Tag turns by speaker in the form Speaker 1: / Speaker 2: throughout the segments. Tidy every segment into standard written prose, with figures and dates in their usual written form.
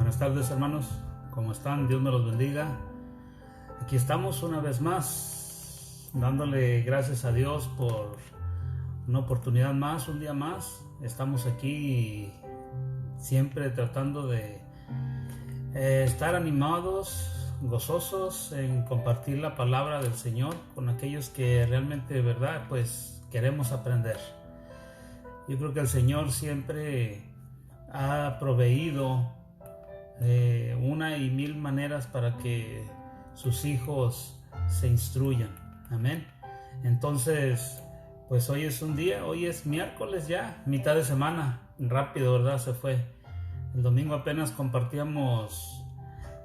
Speaker 1: Buenas tardes, hermanos, ¿cómo están? Dios me los bendiga. Aquí estamos una vez más, dándole gracias a Dios por una oportunidad más, un día más. Estamos aquí siempre tratando de estar animados, gozosos en compartir la palabra del Señor con aquellos que realmente de verdad pues queremos aprender. Yo creo que el Señor siempre ha proveído una y mil maneras para que sus hijos se instruyan. Amén. Entonces, pues hoy es un día, hoy es miércoles ya, mitad de semana. Rápido, ¿verdad? Se fue. El domingo apenas compartíamos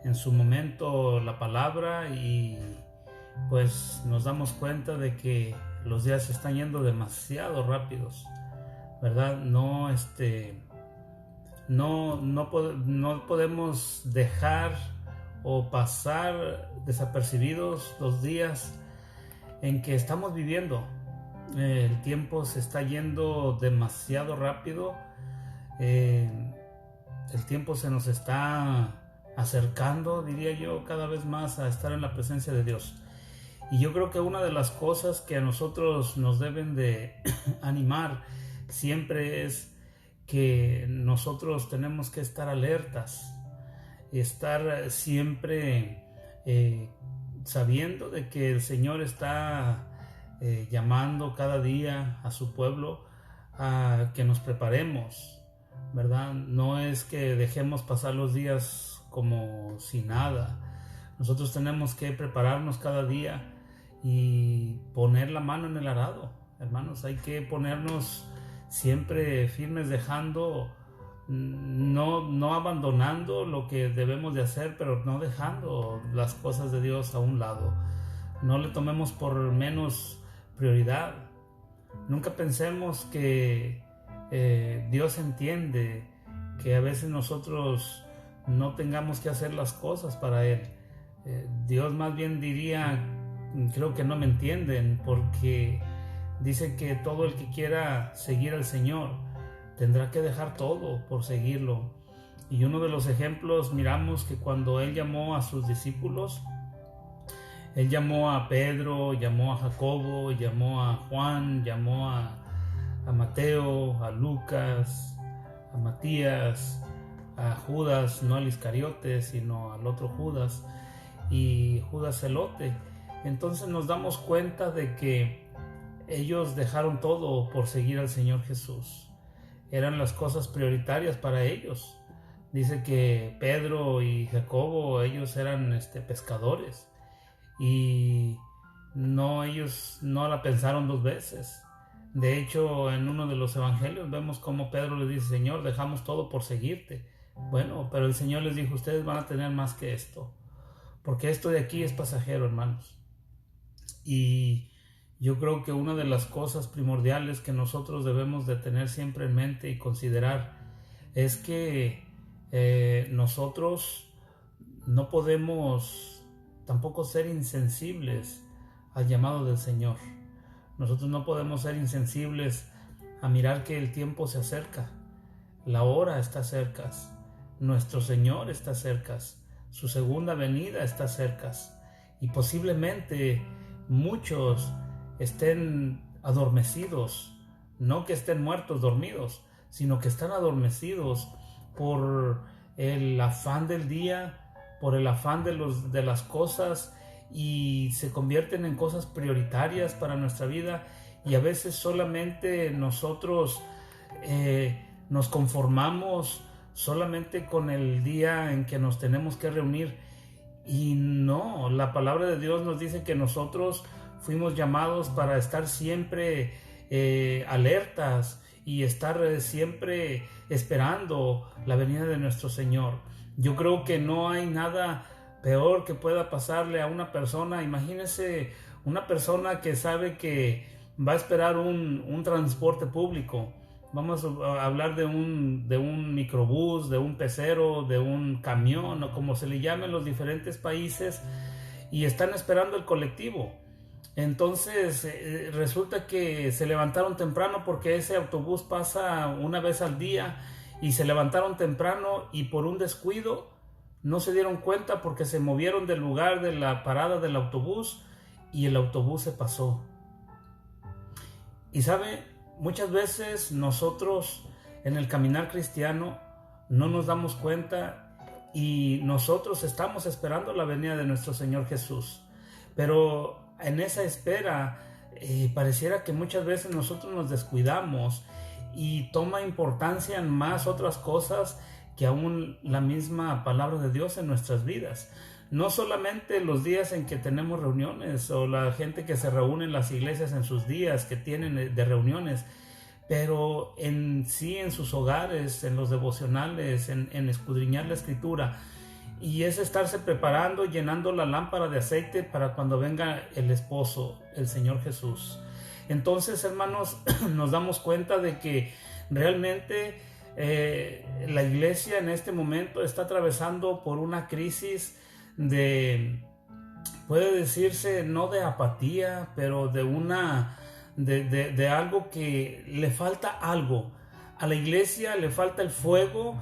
Speaker 1: en su momento la palabra y pues nos damos cuenta de que los días se están yendo demasiado rápidos, ¿verdad? No podemos dejar o pasar desapercibidos los días en que estamos viviendo. El tiempo se está yendo demasiado rápido. El tiempo se nos está acercando, diría yo, cada vez más a estar en la presencia de Dios. Y yo creo que una de las cosas que a nosotros nos deben de animar siempre es que nosotros tenemos que estar alertas, estar siempre sabiendo de que el Señor está llamando cada día a su pueblo a que nos preparemos, ¿verdad? No es que dejemos pasar los días como si nada. Nosotros tenemos que prepararnos cada día y poner la mano en el arado, hermanos. Hay que ponernos siempre firmes, dejando, no abandonando lo que debemos de hacer, pero no dejando las cosas de Dios a un lado. No le tomemos por menos prioridad. Nunca pensemos que Dios entiende que a veces nosotros no tengamos que hacer las cosas para Él. Dios más bien diría, creo que no me entienden, porque dice que todo el que quiera seguir al Señor tendrá que dejar todo por seguirlo. Y uno de los ejemplos, miramos que cuando Él llamó a sus discípulos, Él llamó a Pedro, llamó a Jacobo, llamó a Juan, llamó a Mateo, a Lucas, a Matías, a Judas, no al Iscariote, sino al otro Judas, y Judas Celote. Entonces nos damos cuenta de que ellos dejaron todo por seguir al Señor Jesús. Eran las cosas prioritarias para ellos. Dice que Pedro y Jacobo, ellos eran pescadores, y ellos no la pensaron dos veces. De hecho, en uno de los evangelios vemos cómo Pedro le dice: Señor, dejamos todo por seguirte. Bueno, pero el Señor les dijo: ustedes van a tener más que esto, porque esto de aquí es pasajero, hermanos. Y yo creo que una de las cosas primordiales que nosotros debemos de tener siempre en mente y considerar es que nosotros no podemos tampoco ser insensibles al llamado del Señor. Nosotros no podemos ser insensibles a mirar que el tiempo se acerca, la hora está cerca, nuestro Señor está cerca, su segunda venida está cerca, y posiblemente muchos estén adormecidos, no que estén muertos, dormidos, sino que están adormecidos por el afán del día, por el afán de las cosas, y se convierten en cosas prioritarias para nuestra vida, y a veces solamente nosotros nos conformamos solamente con el día en que nos tenemos que reunir. Y no, la palabra de Dios nos dice que nosotros fuimos llamados para estar siempre alertas y estar siempre esperando la venida de nuestro Señor. Yo creo que no hay nada peor que pueda pasarle a una persona. Imagínese una persona que sabe que va a esperar un transporte público. Vamos a hablar de un microbús, de un pecero, de un camión, o como se le llame en los diferentes países, y están esperando el colectivo. Entonces resulta que se levantaron temprano porque ese autobús pasa una vez al día, y se levantaron temprano y por un descuido no se dieron cuenta porque se movieron del lugar de la parada del autobús y el autobús se pasó. Y sabe, muchas veces nosotros en el caminar cristiano no nos damos cuenta y nosotros estamos esperando la venida de nuestro Señor Jesús. Pero en esa espera pareciera que muchas veces nosotros nos descuidamos y toma importancia en más otras cosas que aún la misma palabra de Dios en nuestras vidas. No solamente los días en que tenemos reuniones o la gente que se reúne en las iglesias en sus días que tienen de reuniones, pero en sí en sus hogares, en los devocionales, en escudriñar la escritura. Y es estarse preparando, llenando la lámpara de aceite para cuando venga el esposo, el Señor Jesús. Entonces, hermanos, nos damos cuenta de que realmente la iglesia en este momento está atravesando por una crisis puede decirse, no de apatía, pero de algo que le falta algo. A la iglesia le falta el fuego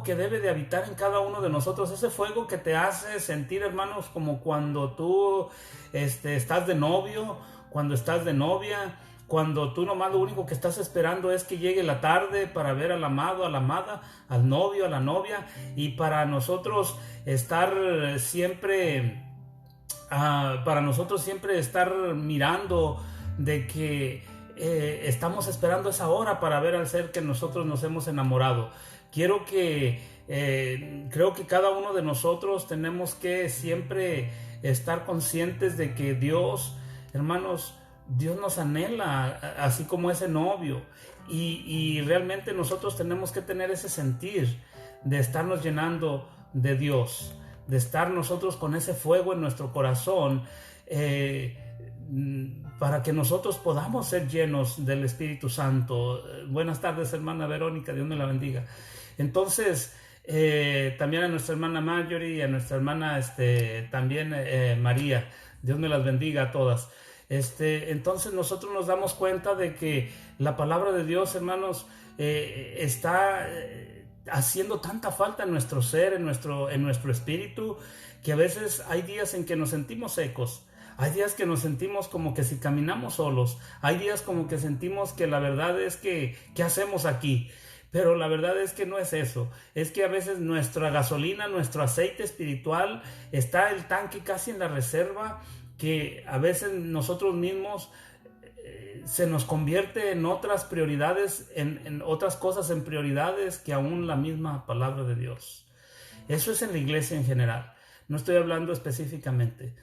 Speaker 1: que debe de habitar en cada uno de nosotros, ese fuego que te hace sentir, hermanos, como cuando tú estás de novio, cuando estás de novia, cuando tú nomás lo único que estás esperando es que llegue la tarde para ver al amado, a la amada, al novio, a la novia, y para nosotros estar siempre, estar mirando de que estamos esperando esa hora para ver al ser que nosotros nos hemos enamorado. Creo que cada uno de nosotros tenemos que siempre estar conscientes de que Dios, hermanos, Dios nos anhela, así como ese novio, y realmente nosotros tenemos que tener ese sentir de estarnos llenando de Dios, de estar nosotros con ese fuego en nuestro corazón, para que nosotros podamos ser llenos del Espíritu Santo. Buenas tardes, hermana Verónica, Dios me la bendiga. Entonces, también a nuestra hermana Marjorie y a nuestra hermana también María, Dios me las bendiga a todas. Entonces nosotros nos damos cuenta de que la palabra de Dios, hermanos, está haciendo tanta falta en nuestro ser, en nuestro espíritu, que a veces hay días en que nos sentimos secos. Hay días que nos sentimos como que si caminamos solos. Hay días como que sentimos que la verdad es que ¿qué hacemos aquí? Pero la verdad es que no es eso. Es que a veces nuestra gasolina, nuestro aceite espiritual, está el tanque casi en la reserva, que a veces nosotros mismos se nos convierte en otras prioridades, en otras cosas, en prioridades que aún la misma palabra de Dios. Eso es en la iglesia en general. No estoy hablando específicamente.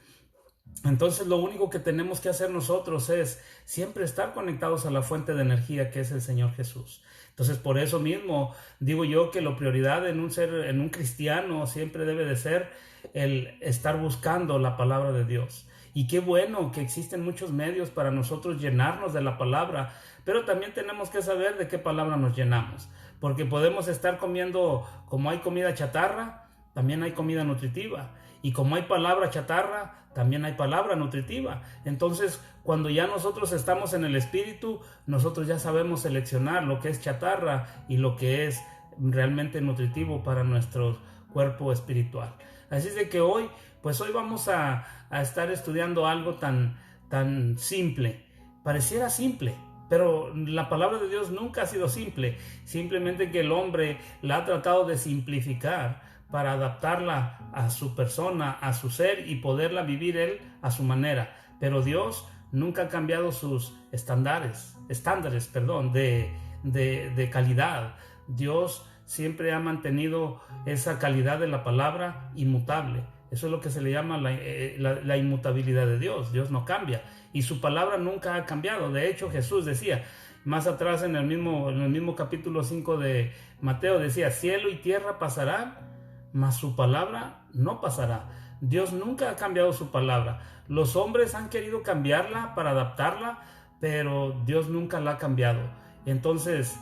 Speaker 1: Entonces lo único que tenemos que hacer nosotros es siempre estar conectados a la fuente de energía que es el Señor Jesús. Entonces por eso mismo digo yo que la prioridad en un cristiano siempre debe de ser el estar buscando la palabra de Dios. Y qué bueno que existen muchos medios para nosotros llenarnos de la palabra, pero también tenemos que saber de qué palabra nos llenamos, porque podemos estar comiendo, como hay comida chatarra, también hay comida nutritiva, y como hay palabra chatarra, también hay palabra nutritiva. Entonces, cuando ya nosotros estamos en el Espíritu, nosotros ya sabemos seleccionar lo que es chatarra y lo que es realmente nutritivo para nuestro cuerpo espiritual. Así es de que hoy vamos a estar estudiando algo tan simple. Pareciera simple, pero la palabra de Dios nunca ha sido simple. Simplemente que el hombre la ha tratado de simplificar para adaptarla a su persona, a su ser, y poderla vivir él a su manera. Pero Dios nunca ha cambiado sus estándares de calidad. Dios siempre ha mantenido esa calidad de la palabra inmutable. Eso es lo que se le llama la inmutabilidad de Dios. Dios no cambia y su palabra nunca ha cambiado. De hecho, Jesús decía, más atrás en el mismo capítulo 5 de Mateo, decía, cielo y tierra pasarán, mas su palabra no pasará. Dios nunca ha cambiado su palabra. Los hombres han querido cambiarla para adaptarla, pero Dios nunca la ha cambiado. Entonces,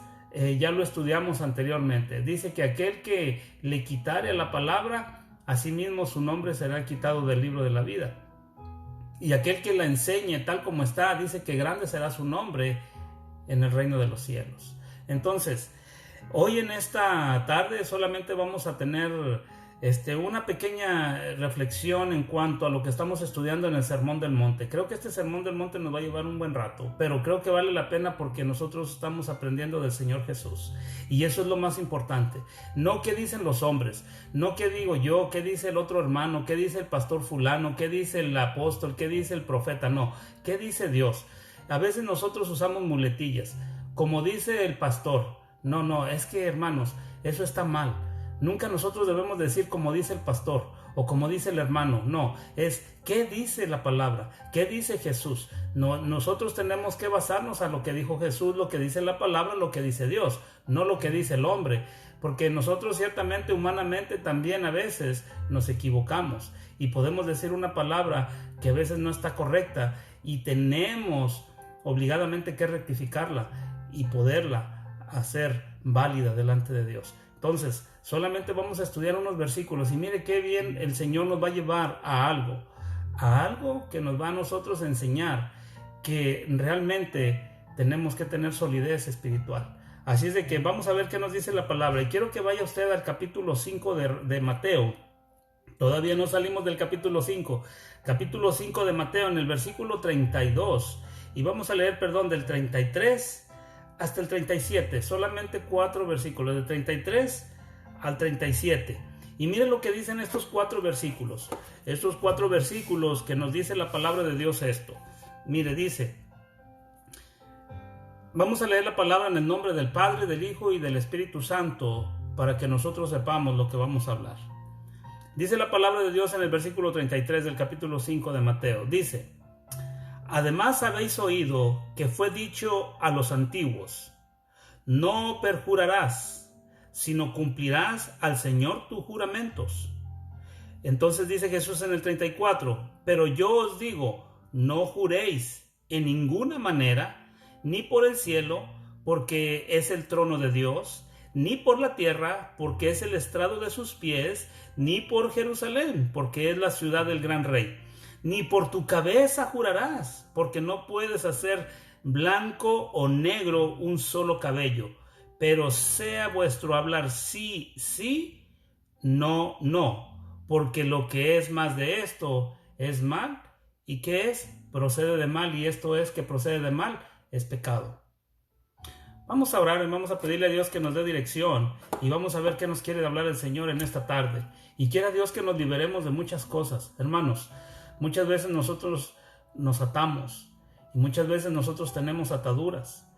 Speaker 1: ya lo estudiamos anteriormente. Dice que aquel que le quitare la palabra, asimismo su nombre será quitado del libro de la vida. Y aquel que la enseñe tal como está, dice que grande será su nombre en el reino de los cielos. Entonces, hoy en esta tarde solamente vamos a tener una pequeña reflexión en cuanto a lo que estamos estudiando en el Sermón del Monte. Creo que este Sermón del Monte nos va a llevar un buen rato, pero creo que vale la pena porque nosotros estamos aprendiendo del Señor Jesús. Y eso es lo más importante. No qué dicen los hombres, no qué digo yo, qué dice el otro hermano, qué dice el pastor fulano, qué dice el apóstol, qué dice el profeta. No, qué dice Dios. A veces nosotros usamos muletillas, como dice el pastor. No, es que, hermanos, eso está mal. Nunca nosotros debemos decir como dice el pastor o como dice el hermano. No, es qué dice la palabra, qué dice Jesús. No, nosotros tenemos que basarnos a lo que dijo Jesús, lo que dice la palabra, lo que dice Dios, no lo que dice el hombre. Porque nosotros ciertamente, humanamente, también a veces nos equivocamos y podemos decir una palabra que a veces no está correcta y tenemos obligadamente que rectificarla y poderla hacer válida delante de Dios. Entonces, solamente vamos a estudiar unos versículos y mire qué bien el Señor nos va a llevar a algo que nos va a nosotros enseñar que realmente tenemos que tener solidez espiritual. Así es de que vamos a ver qué nos dice la palabra y quiero que vaya usted al capítulo 5 de Mateo. Todavía no salimos del capítulo 5 de Mateo, en el versículo 32, y vamos a leer, del 33 hasta el 37, solamente 4 versículos, del 33 al 37. Y miren lo que dicen estos 4 versículos. Estos 4 versículos que nos dice la palabra de Dios esto. Mire, dice, vamos a leer la palabra en el nombre del Padre, del Hijo y del Espíritu Santo, para que nosotros sepamos lo que vamos a hablar. Dice la palabra de Dios en el versículo 33 del capítulo 5 de Mateo. Dice: además habéis oído que fue dicho a los antiguos: no perjurarás, sino cumplirás al Señor tus juramentos. Entonces dice Jesús en el 34: pero yo os digo, no juréis en ninguna manera, ni por el cielo, porque es el trono de Dios, ni por la tierra, porque es el estrado de sus pies, ni por Jerusalén, porque es la ciudad del gran rey. Ni por tu cabeza jurarás, porque no puedes hacer blanco o negro un solo cabello. Pero sea vuestro hablar sí, sí, no, no. Porque lo que es más de esto es mal. ¿Y qué es? Procede de mal. Y esto es que procede de mal, es pecado. Vamos a orar y vamos a pedirle a Dios que nos dé dirección. Y vamos a ver qué nos quiere hablar el Señor en esta tarde. Y quiera Dios que nos liberemos de muchas cosas. Hermanos, muchas veces nosotros nos atamos y muchas veces nosotros tenemos ataduras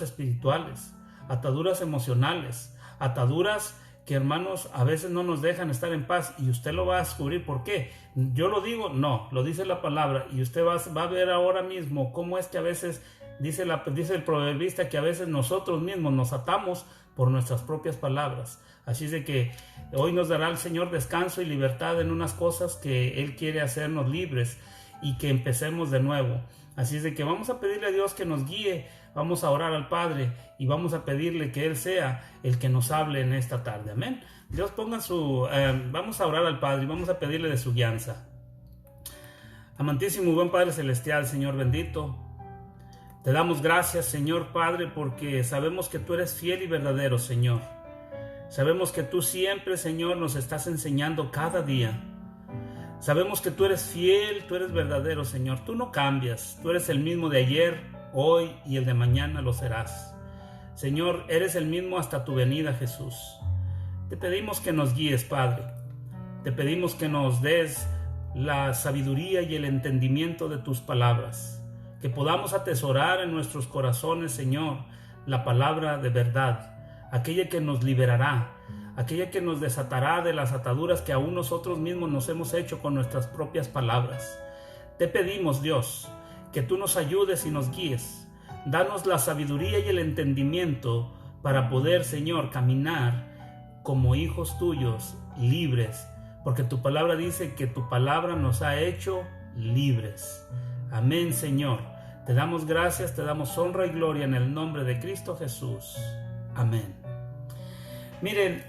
Speaker 1: espirituales, ataduras emocionales, ataduras que, hermanos, a veces no nos dejan estar en paz, y usted lo va a descubrir. ¿Por qué? ¿Yo lo digo? No, lo dice la palabra, y usted va a ver ahora mismo cómo es que a veces dice el proverbista que a veces nosotros mismos nos atamos por nuestras propias palabras. Así es de que hoy nos dará el Señor descanso y libertad en unas cosas que Él quiere hacernos libres y que empecemos de nuevo. Así es de que vamos a pedirle a Dios que nos guíe, vamos a orar al Padre y vamos a pedirle que Él sea el que nos hable en esta tarde. Amén. Dios ponga vamos a orar al Padre y vamos a pedirle de su guianza. Amantísimo y buen Padre Celestial, Señor bendito, te damos gracias, Señor Padre, porque sabemos que tú eres fiel y verdadero, Señor. Sabemos que tú siempre, Señor, nos estás enseñando cada día. Sabemos que tú eres fiel, tú eres verdadero, Señor. Tú no cambias. Tú eres el mismo de ayer, hoy y el de mañana lo serás. Señor, eres el mismo hasta tu venida, Jesús. Te pedimos que nos guíes, Padre. Te pedimos que nos des la sabiduría y el entendimiento de tus palabras. Que podamos atesorar en nuestros corazones, Señor, la palabra de verdad. Aquella que nos liberará, aquella que nos desatará de las ataduras que aún nosotros mismos nos hemos hecho con nuestras propias palabras. Te pedimos, Dios, que tú nos ayudes y nos guíes. Danos la sabiduría y el entendimiento para poder, Señor, caminar como hijos tuyos, libres, porque tu palabra dice que tu palabra nos ha hecho libres. Amén, Señor. Te damos gracias, te damos honra y gloria en el nombre de Cristo Jesús. Amén. Miren,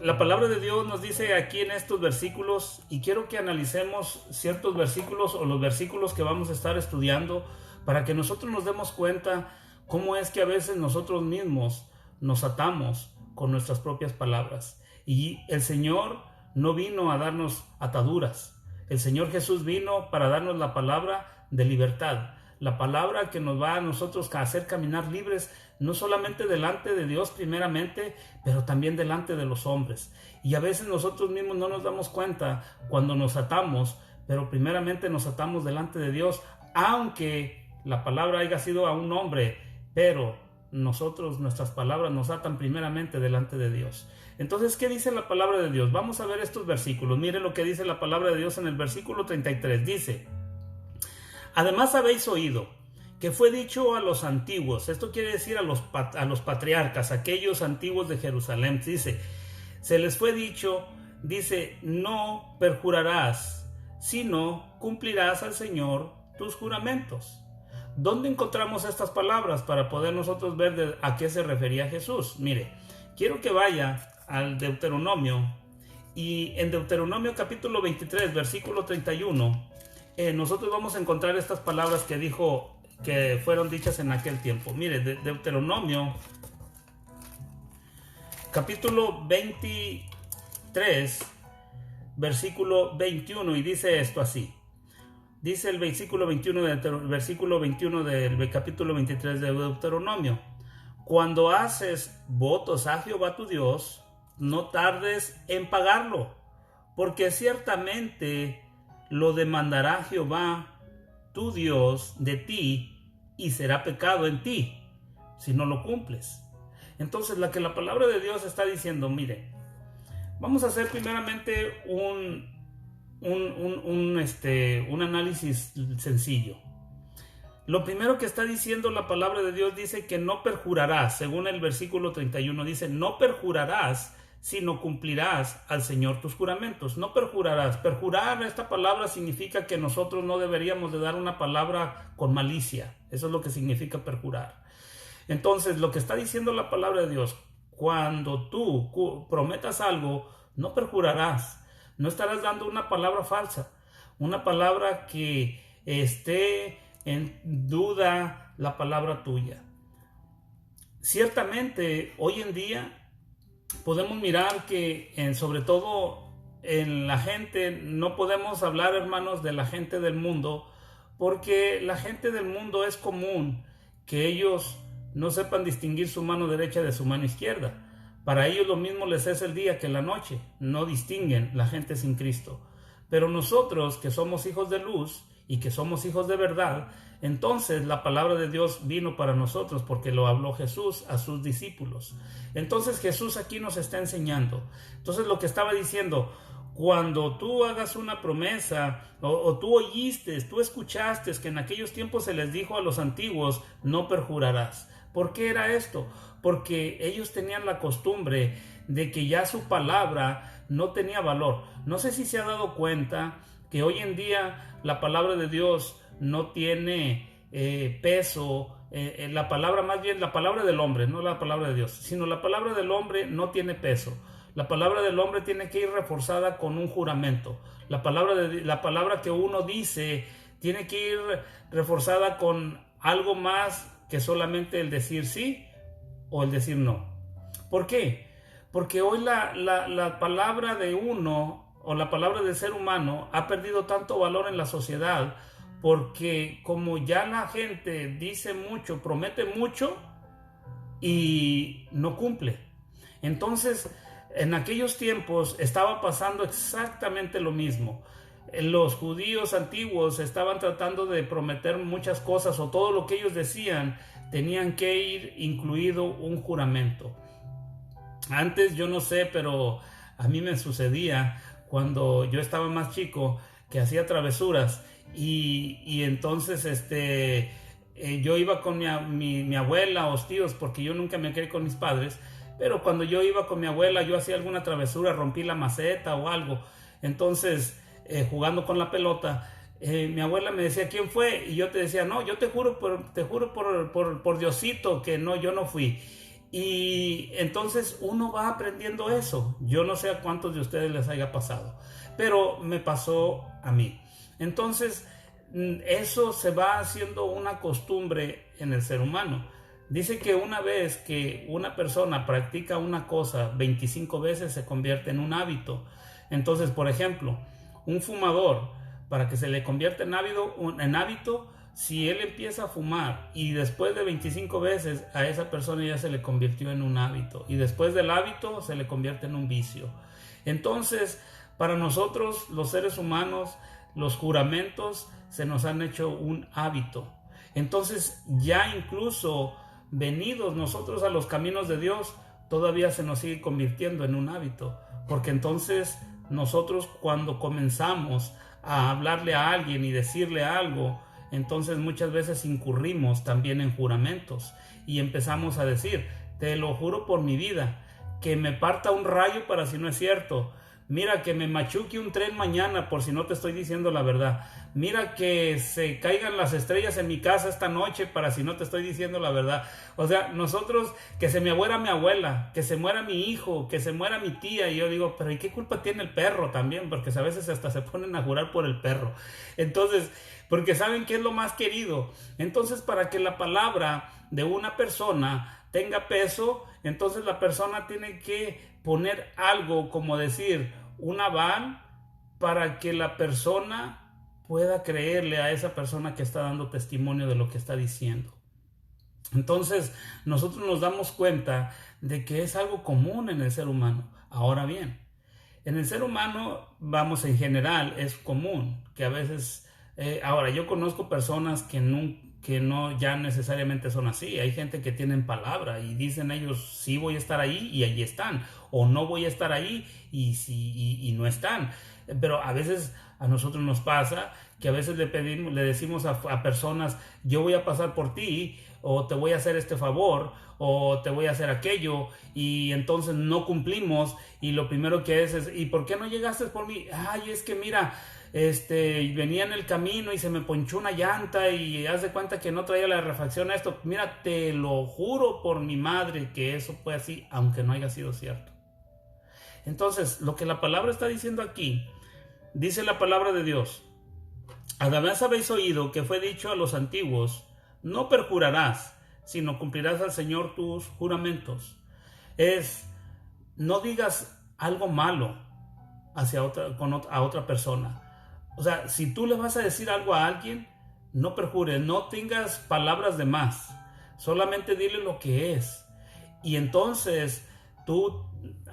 Speaker 1: la palabra de Dios nos dice aquí en estos versículos, y quiero que analicemos ciertos versículos o los versículos que vamos a estar estudiando para que nosotros nos demos cuenta cómo es que a veces nosotros mismos nos atamos con nuestras propias palabras. Y el Señor no vino a darnos ataduras. El Señor Jesús vino para darnos la palabra de libertad, la palabra que nos va a nosotros a hacer caminar libres, no solamente delante de Dios primeramente, pero también delante de los hombres. Y a veces nosotros mismos no nos damos cuenta cuando nos atamos, pero primeramente nos atamos delante de Dios, aunque la palabra haya sido a un hombre, pero nuestras palabras nos atan primeramente delante de Dios. Entonces, ¿qué dice la palabra de Dios? Vamos a ver estos versículos. Miren lo que dice la palabra de Dios en el versículo 33. Dice: además habéis oído que fue dicho a los antiguos, esto quiere decir a los patriarcas, aquellos antiguos de Jerusalén, dice, se les fue dicho, dice, no perjurarás, sino cumplirás al Señor tus juramentos. ¿Dónde encontramos estas palabras para poder nosotros ver a qué se refería Jesús? Mire, quiero que vaya al Deuteronomio, y en Deuteronomio capítulo 23, versículo 31, nosotros vamos a encontrar estas palabras que dijo, que fueron dichas en aquel tiempo. Mire, Deuteronomio capítulo 23, versículo 21, y dice esto así. Dice el versículo 21 del capítulo 23 de Deuteronomio: cuando haces votos a Jehová tu Dios, no tardes en pagarlo, porque ciertamente lo demandará Jehová tu Dios de ti, y será pecado en ti si no lo cumples. Entonces, la palabra de Dios está diciendo, mire, vamos a hacer primeramente un análisis sencillo. Lo primero que está diciendo la palabra de Dios dice que no perjurarás, según el versículo 31, dice, no perjurarás, sino cumplirás al Señor tus juramentos. No perjurarás. Perjurar, esta palabra significa que nosotros no deberíamos de dar una palabra con malicia. Eso es lo que significa perjurar. Entonces, lo que está diciendo la palabra de Dios, cuando tú prometas algo, no perjurarás. No estarás dando una palabra falsa, una palabra que esté en duda la palabra tuya. Ciertamente, hoy en día podemos mirar que sobre todo en la gente, no podemos hablar, hermanos, de la gente del mundo, porque la gente del mundo es común que ellos no sepan distinguir su mano derecha de su mano izquierda. Para ellos lo mismo les es el día que la noche, no distinguen la gente sin Cristo. Pero nosotros que somos hijos de luz y que somos hijos de verdad, entonces la palabra de Dios vino para nosotros porque lo habló Jesús a sus discípulos. Entonces Jesús aquí nos está enseñando. Entonces lo que estaba diciendo, cuando tú hagas una promesa o tú oíste, tú escuchaste que en aquellos tiempos se les dijo a los antiguos, no perjurarás. ¿Por qué era esto? Porque ellos tenían la costumbre de que ya su palabra no tenía valor. No sé si se ha dado cuenta que hoy en día la palabra de Dios no tiene peso. La palabra, más bien la palabra del hombre, no la palabra de Dios, sino la palabra del hombre no tiene peso. La palabra del hombre tiene que ir reforzada con un juramento. La palabra que uno dice tiene que ir reforzada con algo más que solamente el decir sí o el decir no. ¿Por qué? Porque hoy la palabra de uno o la palabra del ser humano ha perdido tanto valor en la sociedad, porque como ya la gente dice mucho, promete mucho y no cumple. Entonces, en aquellos tiempos estaba pasando exactamente lo mismo. Los judíos antiguos estaban tratando de prometer muchas cosas, o todo lo que ellos decían tenían que ir incluido un juramento. Antes, yo no sé, pero a mí me sucedía cuando yo estaba más chico que hacía travesuras y entonces yo iba con mi abuela o tíos, porque yo nunca me crié con mis padres, pero cuando yo iba con mi abuela, yo hacía alguna travesura, rompí la maceta o algo. Entonces, jugando con la pelota, mi abuela me decía, ¿quién fue? Y yo te decía, no, yo te juro por Diosito que no, yo no fui. Y entonces uno va aprendiendo eso. Yo no sé a cuántos de ustedes les haya pasado, pero me pasó a mí. Entonces, eso se va haciendo una costumbre en el ser humano. Dice que una vez que una persona practica una cosa 25 veces se convierte en un hábito. Entonces, por ejemplo, un fumador, para que se le convierta en hábito, si él empieza a fumar y después de 25 veces a esa persona ya se le convirtió en un hábito, y después del hábito se le convierte en un vicio. Entonces, para nosotros los seres humanos, los juramentos se nos han hecho un hábito. Entonces, ya incluso venidos nosotros a los caminos de Dios, todavía se nos sigue convirtiendo en un hábito, porque entonces nosotros, cuando comenzamos a hablarle a alguien y decirle algo, entonces muchas veces incurrimos también en juramentos y empezamos a decir: te lo juro por mi vida, que me parta un rayo para si no es cierto. Mira, que me machuque un tren mañana por si no te estoy diciendo la verdad. Mira, que se caigan las estrellas en mi casa esta noche para si no te estoy diciendo la verdad. O sea, nosotros, que se me muera mi abuela, que se muera mi hijo, que se muera mi tía. Y yo digo, pero ¿y qué culpa tiene el perro también? Porque a veces hasta se ponen a jurar por el perro. Entonces, porque saben que es lo más querido. Entonces, para que la palabra de una persona tenga peso, entonces la persona tiene que poner algo, como decir, un aval, para que la persona pueda creerle a esa persona que está dando testimonio de lo que está diciendo. Entonces, nosotros nos damos cuenta de que es algo común en el ser humano. Ahora bien, en el ser humano, vamos, en general, es común que a veces... ahora, yo conozco personas que no ya necesariamente son así. Hay gente que tienen palabra y dicen ellos: sí voy a estar ahí, y allí están, o no voy a estar ahí y no están. Pero a veces a nosotros nos pasa que a veces le decimos a personas: yo voy a pasar por ti, o te voy a hacer este favor, o te voy a hacer aquello, y entonces no cumplimos, y lo primero que es: ¿y por qué no llegaste por mí? Ay, es que mira, venía en el camino y se me ponchó una llanta y haz de cuenta que no traía la refacción a esto. Mira, te lo juro por mi madre que eso fue así, aunque no haya sido cierto. Entonces, lo que la palabra está diciendo aquí, dice la palabra de Dios: además habéis oído que fue dicho a los antiguos: no perjurarás, sino cumplirás al Señor tus juramentos. No digas algo malo a otra persona. O sea, si tú le vas a decir algo a alguien, no perjures, no tengas palabras de más, solamente dile lo que es. Y entonces tú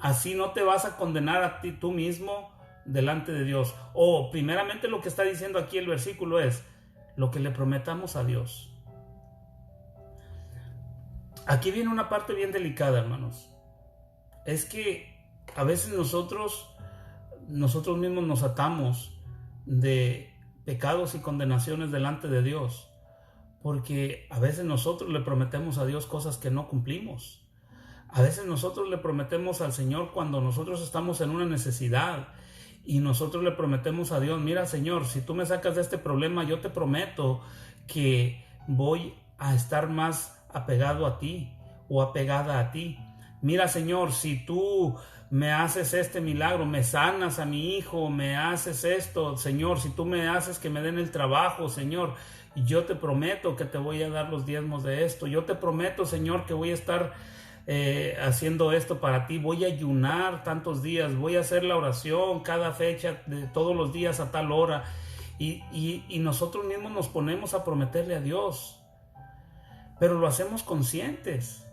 Speaker 1: así no te vas a condenar a ti tú mismo delante de Dios. O primeramente, lo que está diciendo aquí el versículo es lo que le prometamos a Dios. Aquí viene una parte bien delicada, hermanos. Es que a veces nosotros mismos nos atamos de pecados y condenaciones delante de Dios, porque a veces nosotros le prometemos a Dios cosas que no cumplimos. A veces nosotros le prometemos al Señor cuando nosotros estamos en una necesidad, y nosotros le prometemos a Dios: mira, Señor, si tú me sacas de este problema, yo te prometo que voy a estar más apegado a ti o apegada a ti. Mira, Señor, si tú me haces este milagro, me sanas a mi hijo, me haces esto, Señor, si tú me haces que me den el trabajo, Señor, yo te prometo que te voy a dar los diezmos de esto. Yo te prometo, Señor, que voy a estar haciendo esto para ti. Voy a ayunar tantos días, voy a hacer la oración cada fecha, de todos los días a tal hora. Y nosotros mismos nos ponemos a prometerle a Dios, pero lo hacemos conscientes,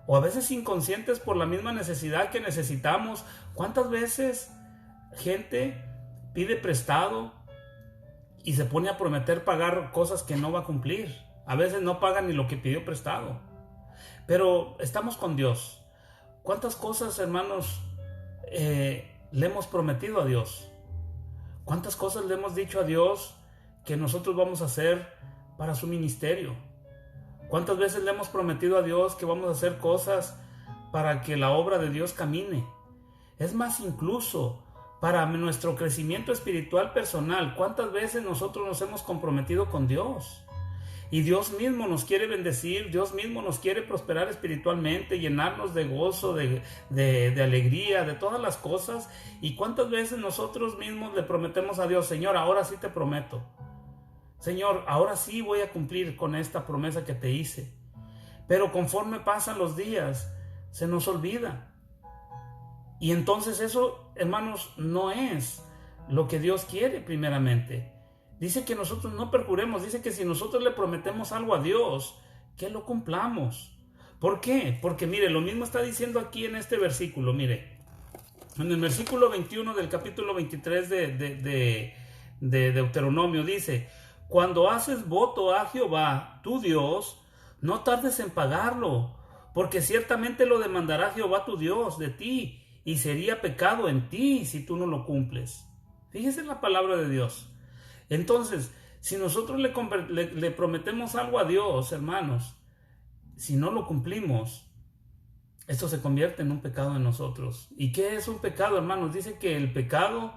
Speaker 1: o a veces inconscientes por la misma necesidad que necesitamos. ¿Cuántas veces gente pide prestado y se pone a prometer pagar cosas que no va a cumplir? A veces no paga ni lo que pidió prestado. Pero estamos con Dios. ¿Cuántas cosas, hermanos, le hemos prometido a Dios? ¿Cuántas cosas le hemos dicho a Dios que nosotros vamos a hacer para su ministerio? ¿Cuántas veces le hemos prometido a Dios que vamos a hacer cosas para que la obra de Dios camine? Es más, incluso para nuestro crecimiento espiritual personal, ¿cuántas veces nosotros nos hemos comprometido con Dios? Y Dios mismo nos quiere bendecir, Dios mismo nos quiere prosperar espiritualmente, llenarnos de gozo, de alegría, de todas las cosas. ¿Y cuántas veces nosotros mismos le prometemos a Dios: Señor, ahora sí te prometo, Señor, ahora sí voy a cumplir con esta promesa que te hice? Pero conforme pasan los días, se nos olvida. Y entonces eso hermanos, no es lo que Dios quiere primeramente. Dice que nosotros no perjuremos, dice que si nosotros le prometemos algo a Dios, que lo cumplamos. ¿Por qué? Porque mire, lo mismo está diciendo aquí en este versículo, mire. En el versículo 21 del capítulo 23 de Deuteronomio dice: cuando haces voto a Jehová, tu Dios, no tardes en pagarlo, porque ciertamente lo demandará Jehová tu Dios de ti, y sería pecado en ti si tú no lo cumples. Fíjese en la palabra de Dios. Entonces, si nosotros le prometemos algo a Dios, hermanos, si no lo cumplimos, esto se convierte en un pecado en nosotros. ¿Y qué es un pecado, hermanos? Dice que el pecado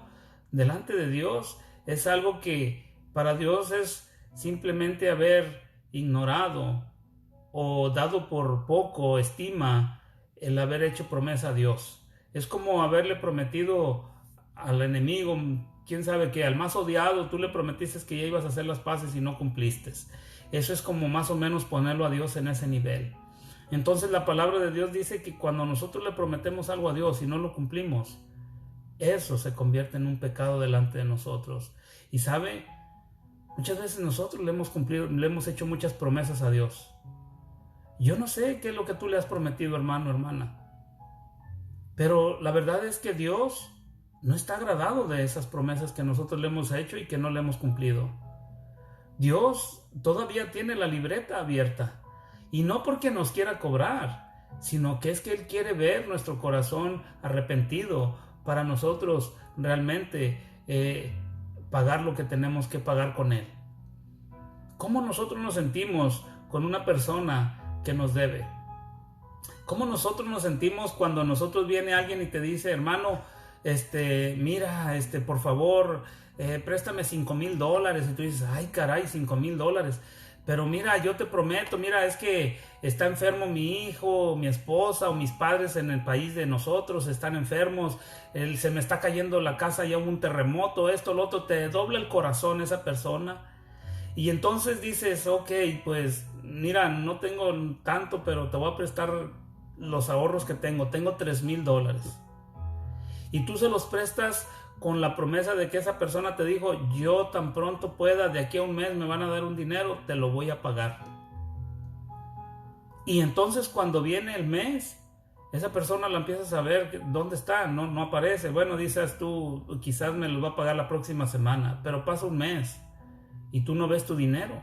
Speaker 1: delante de Dios es algo que para Dios es simplemente haber ignorado o dado por poco estima el haber hecho promesa a Dios. Es como haberle prometido al enemigo, quién sabe qué, al más odiado, tú le prometiste que ya ibas a hacer las paces y no cumpliste. Eso es como más o menos ponerlo a Dios en ese nivel. Entonces la palabra de Dios dice que cuando nosotros le prometemos algo a Dios y no lo cumplimos, eso se convierte en un pecado delante de nosotros. Y sabe, muchas veces nosotros le hemos hecho muchas promesas a Dios. Yo no sé qué es lo que tú le has prometido, hermano, hermana, pero la verdad es que Dios no está agradado de esas promesas que nosotros le hemos hecho y que no le hemos cumplido. Dios todavía tiene la libreta abierta. Y no porque nos quiera cobrar, sino que es que Él quiere ver nuestro corazón arrepentido para nosotros realmente pagar lo que tenemos que pagar con Él. ¿Cómo nosotros nos sentimos con una persona que nos debe? ¿Cómo nosotros nos sentimos cuando a nosotros viene alguien y te dice: hermano, mira, por favor, préstame $5,000, y tú dices: ay caray, $5,000, pero mira, yo te prometo, mira, es que está enfermo mi hijo, mi esposa o mis padres en el país de nosotros, están enfermos, se me está cayendo la casa, ya hubo un terremoto, esto, lo otro, te dobla el corazón esa persona. Y entonces dices: ok, pues mira, no tengo tanto, pero te voy a prestar los ahorros que tengo $3,000. Y tú se los prestas con la promesa de que esa persona te dijo: yo tan pronto pueda, de aquí a un mes me van a dar un dinero, te lo voy a pagar. Y entonces cuando viene el mes, esa persona la empiezas a ver dónde está, no aparece. Bueno, dices tú, quizás me lo va a pagar la próxima semana, pero pasa un mes y tú no ves tu dinero.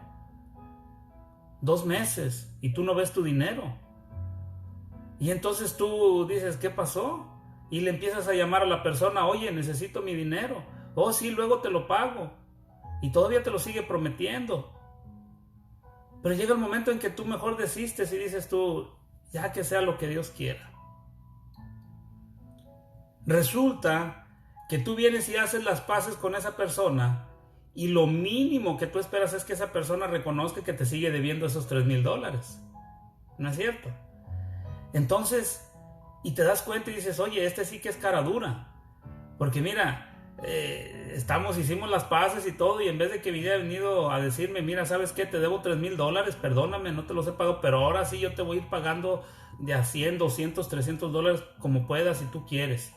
Speaker 1: 2 meses y tú no ves tu dinero. Y entonces tú dices: ¿qué pasó? Y le empiezas a llamar a la persona: oye, necesito mi dinero. Oh, sí, luego te lo pago. Y todavía te lo sigue prometiendo. Pero llega el momento en que tú mejor desistes y dices tú: ya que sea lo que Dios quiera. Resulta que tú vienes y haces las paces con esa persona y lo mínimo que tú esperas es que esa persona reconozca que te sigue debiendo esos $3,000. ¿No es cierto? Entonces, y te das cuenta y dices: oye, sí que es cara dura. Porque mira, hicimos las paces y todo, y en vez de que hubiera venido a decirme: mira, ¿sabes qué? Te debo $3,000, perdóname, no te los he pagado, pero ahora sí yo te voy a ir pagando de a 100, 200, $300 como puedas si tú quieres.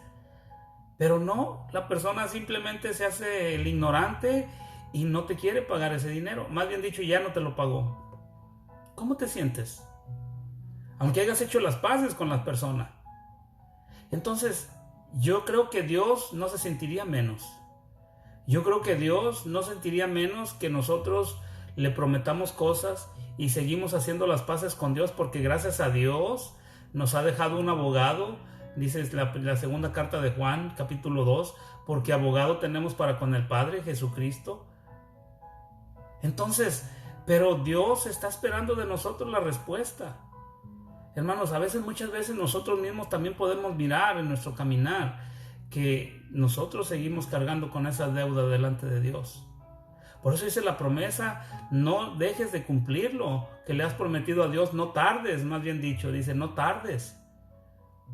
Speaker 1: Pero no, la persona simplemente se hace el ignorante y no te quiere pagar ese dinero. Más bien dicho, ya no te lo pagó. ¿Cómo te sientes? Aunque hayas hecho las paces con la persona. Entonces, yo creo que Dios no se sentiría menos. Yo creo que Dios no sentiría menos que nosotros le prometamos cosas y seguimos haciendo las paces con Dios, porque gracias a Dios nos ha dejado un abogado. Dice la segunda carta de Juan, capítulo 2, porque abogado tenemos para con el Padre, Jesucristo. Entonces, pero Dios está esperando de nosotros la respuesta. Hermanos, muchas veces nosotros mismos también podemos mirar en nuestro caminar que nosotros seguimos cargando con esa deuda delante de Dios. Por eso dice la promesa: no dejes de cumplir lo que le has prometido a Dios, no tardes, más bien dicho, dice: no tardes.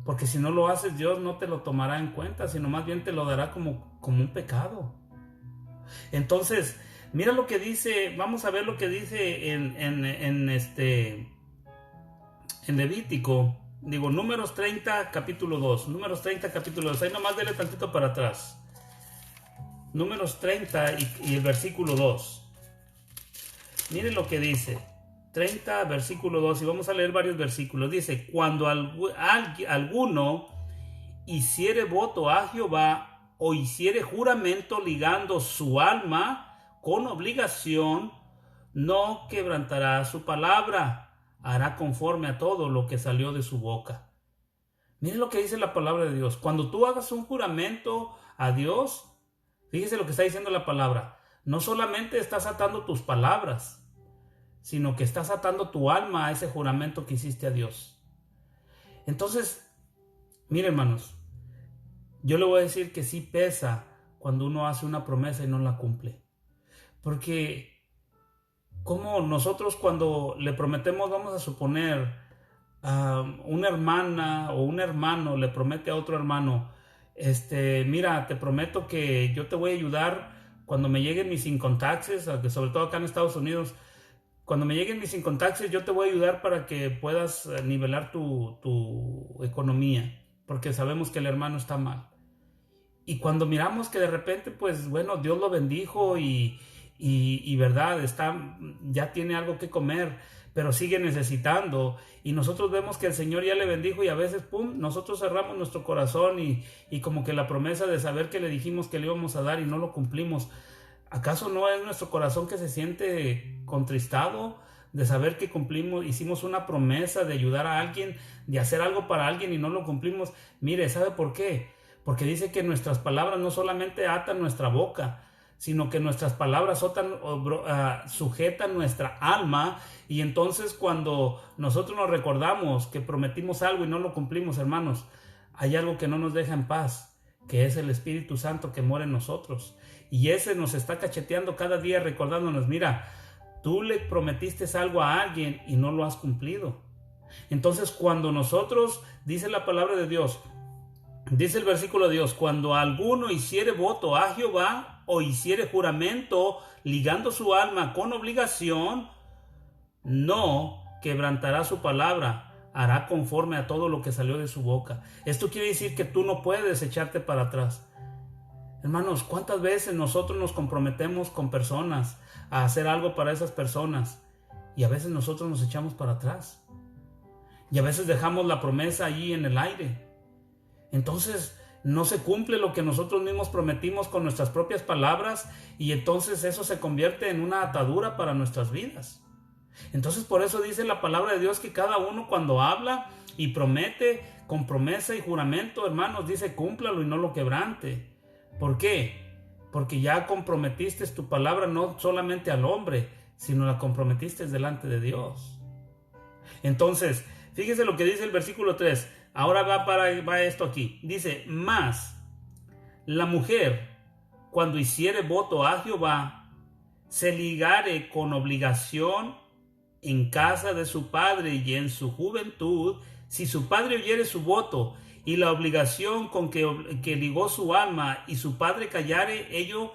Speaker 1: Porque si no lo haces, Dios no te lo tomará en cuenta, sino más bien te lo dará como un pecado. Entonces, mira lo que dice, vamos a ver lo que dice en Levítico, Números 30, capítulo 2. Números 30, capítulo 2. Ahí nomás dele tantito para atrás. Números 30 y el versículo 2. Miren lo que dice. 30, versículo 2. Y vamos a leer varios versículos. Dice, cuando alguno hiciere voto a Jehová o hiciere juramento ligando su alma con obligación, no quebrantará su palabra, hará conforme a todo lo que salió de su boca. Miren lo que dice la palabra de Dios. Cuando tú hagas un juramento a Dios, fíjese lo que está diciendo la palabra. No solamente estás atando tus palabras, sino que estás atando tu alma a ese juramento que hiciste a Dios. Entonces, miren, hermanos, yo le voy a decir que sí pesa cuando uno hace una promesa y no la cumple. Porque como nosotros cuando le prometemos, vamos a suponer, una hermana o un hermano le promete a otro hermano, mira, te prometo que yo te voy a ayudar cuando me lleguen mis income taxes, sobre todo acá en Estados Unidos, cuando me lleguen mis income taxes yo te voy a ayudar para que puedas nivelar tu economía, porque sabemos que el hermano está mal. Y cuando miramos que de repente, pues bueno, Dios lo bendijo y verdad, ya tiene algo que comer, pero sigue necesitando, y nosotros vemos que el Señor ya le bendijo y a veces, pum, nosotros cerramos nuestro corazón y como que la promesa de saber que le dijimos que le íbamos a dar y no lo cumplimos. ¿Acaso no es nuestro corazón que se siente contristado de saber que hicimos una promesa de ayudar a alguien, de hacer algo para alguien y no lo cumplimos? Mire, ¿sabe por qué? Porque dice que nuestras palabras no solamente atan nuestra boca, sino que nuestras palabras sujetan nuestra alma, y entonces cuando nosotros nos recordamos que prometimos algo y no lo cumplimos, hermanos, hay algo que no nos deja en paz, que es el Espíritu Santo que mora en nosotros, y ese nos está cacheteando cada día recordándonos, mira, tú le prometiste algo a alguien y no lo has cumplido. Entonces cuando nosotros, dice la palabra de Dios, dice el versículo de Dios, cuando alguno hiciere voto a Jehová o hiciere juramento ligando su alma con obligación, no quebrantará su palabra, hará conforme a todo lo que salió de su boca. Esto quiere decir que tú no puedes echarte para atrás. Hermanos, ¿cuántas veces nosotros nos comprometemos con personas a hacer algo para esas personas y a veces nosotros nos echamos para atrás? Y a veces dejamos la promesa allí en el aire. Entonces no se cumple lo que nosotros mismos prometimos con nuestras propias palabras, y entonces eso se convierte en una atadura para nuestras vidas. Entonces por eso dice la palabra de Dios que cada uno cuando habla y promete con promesa y juramento, hermanos, dice cúmplalo y no lo quebrante. ¿Por qué? Porque ya comprometiste tu palabra no solamente al hombre, sino la comprometiste delante de Dios. Entonces, fíjese lo que dice el versículo 3. Ahora va esto aquí. Dice, mas la mujer, cuando hiciere voto a Jehová, se ligare con obligación en casa de su padre y en su juventud, si su padre oyere su voto y la obligación con que ligó su alma, y su padre callara ello,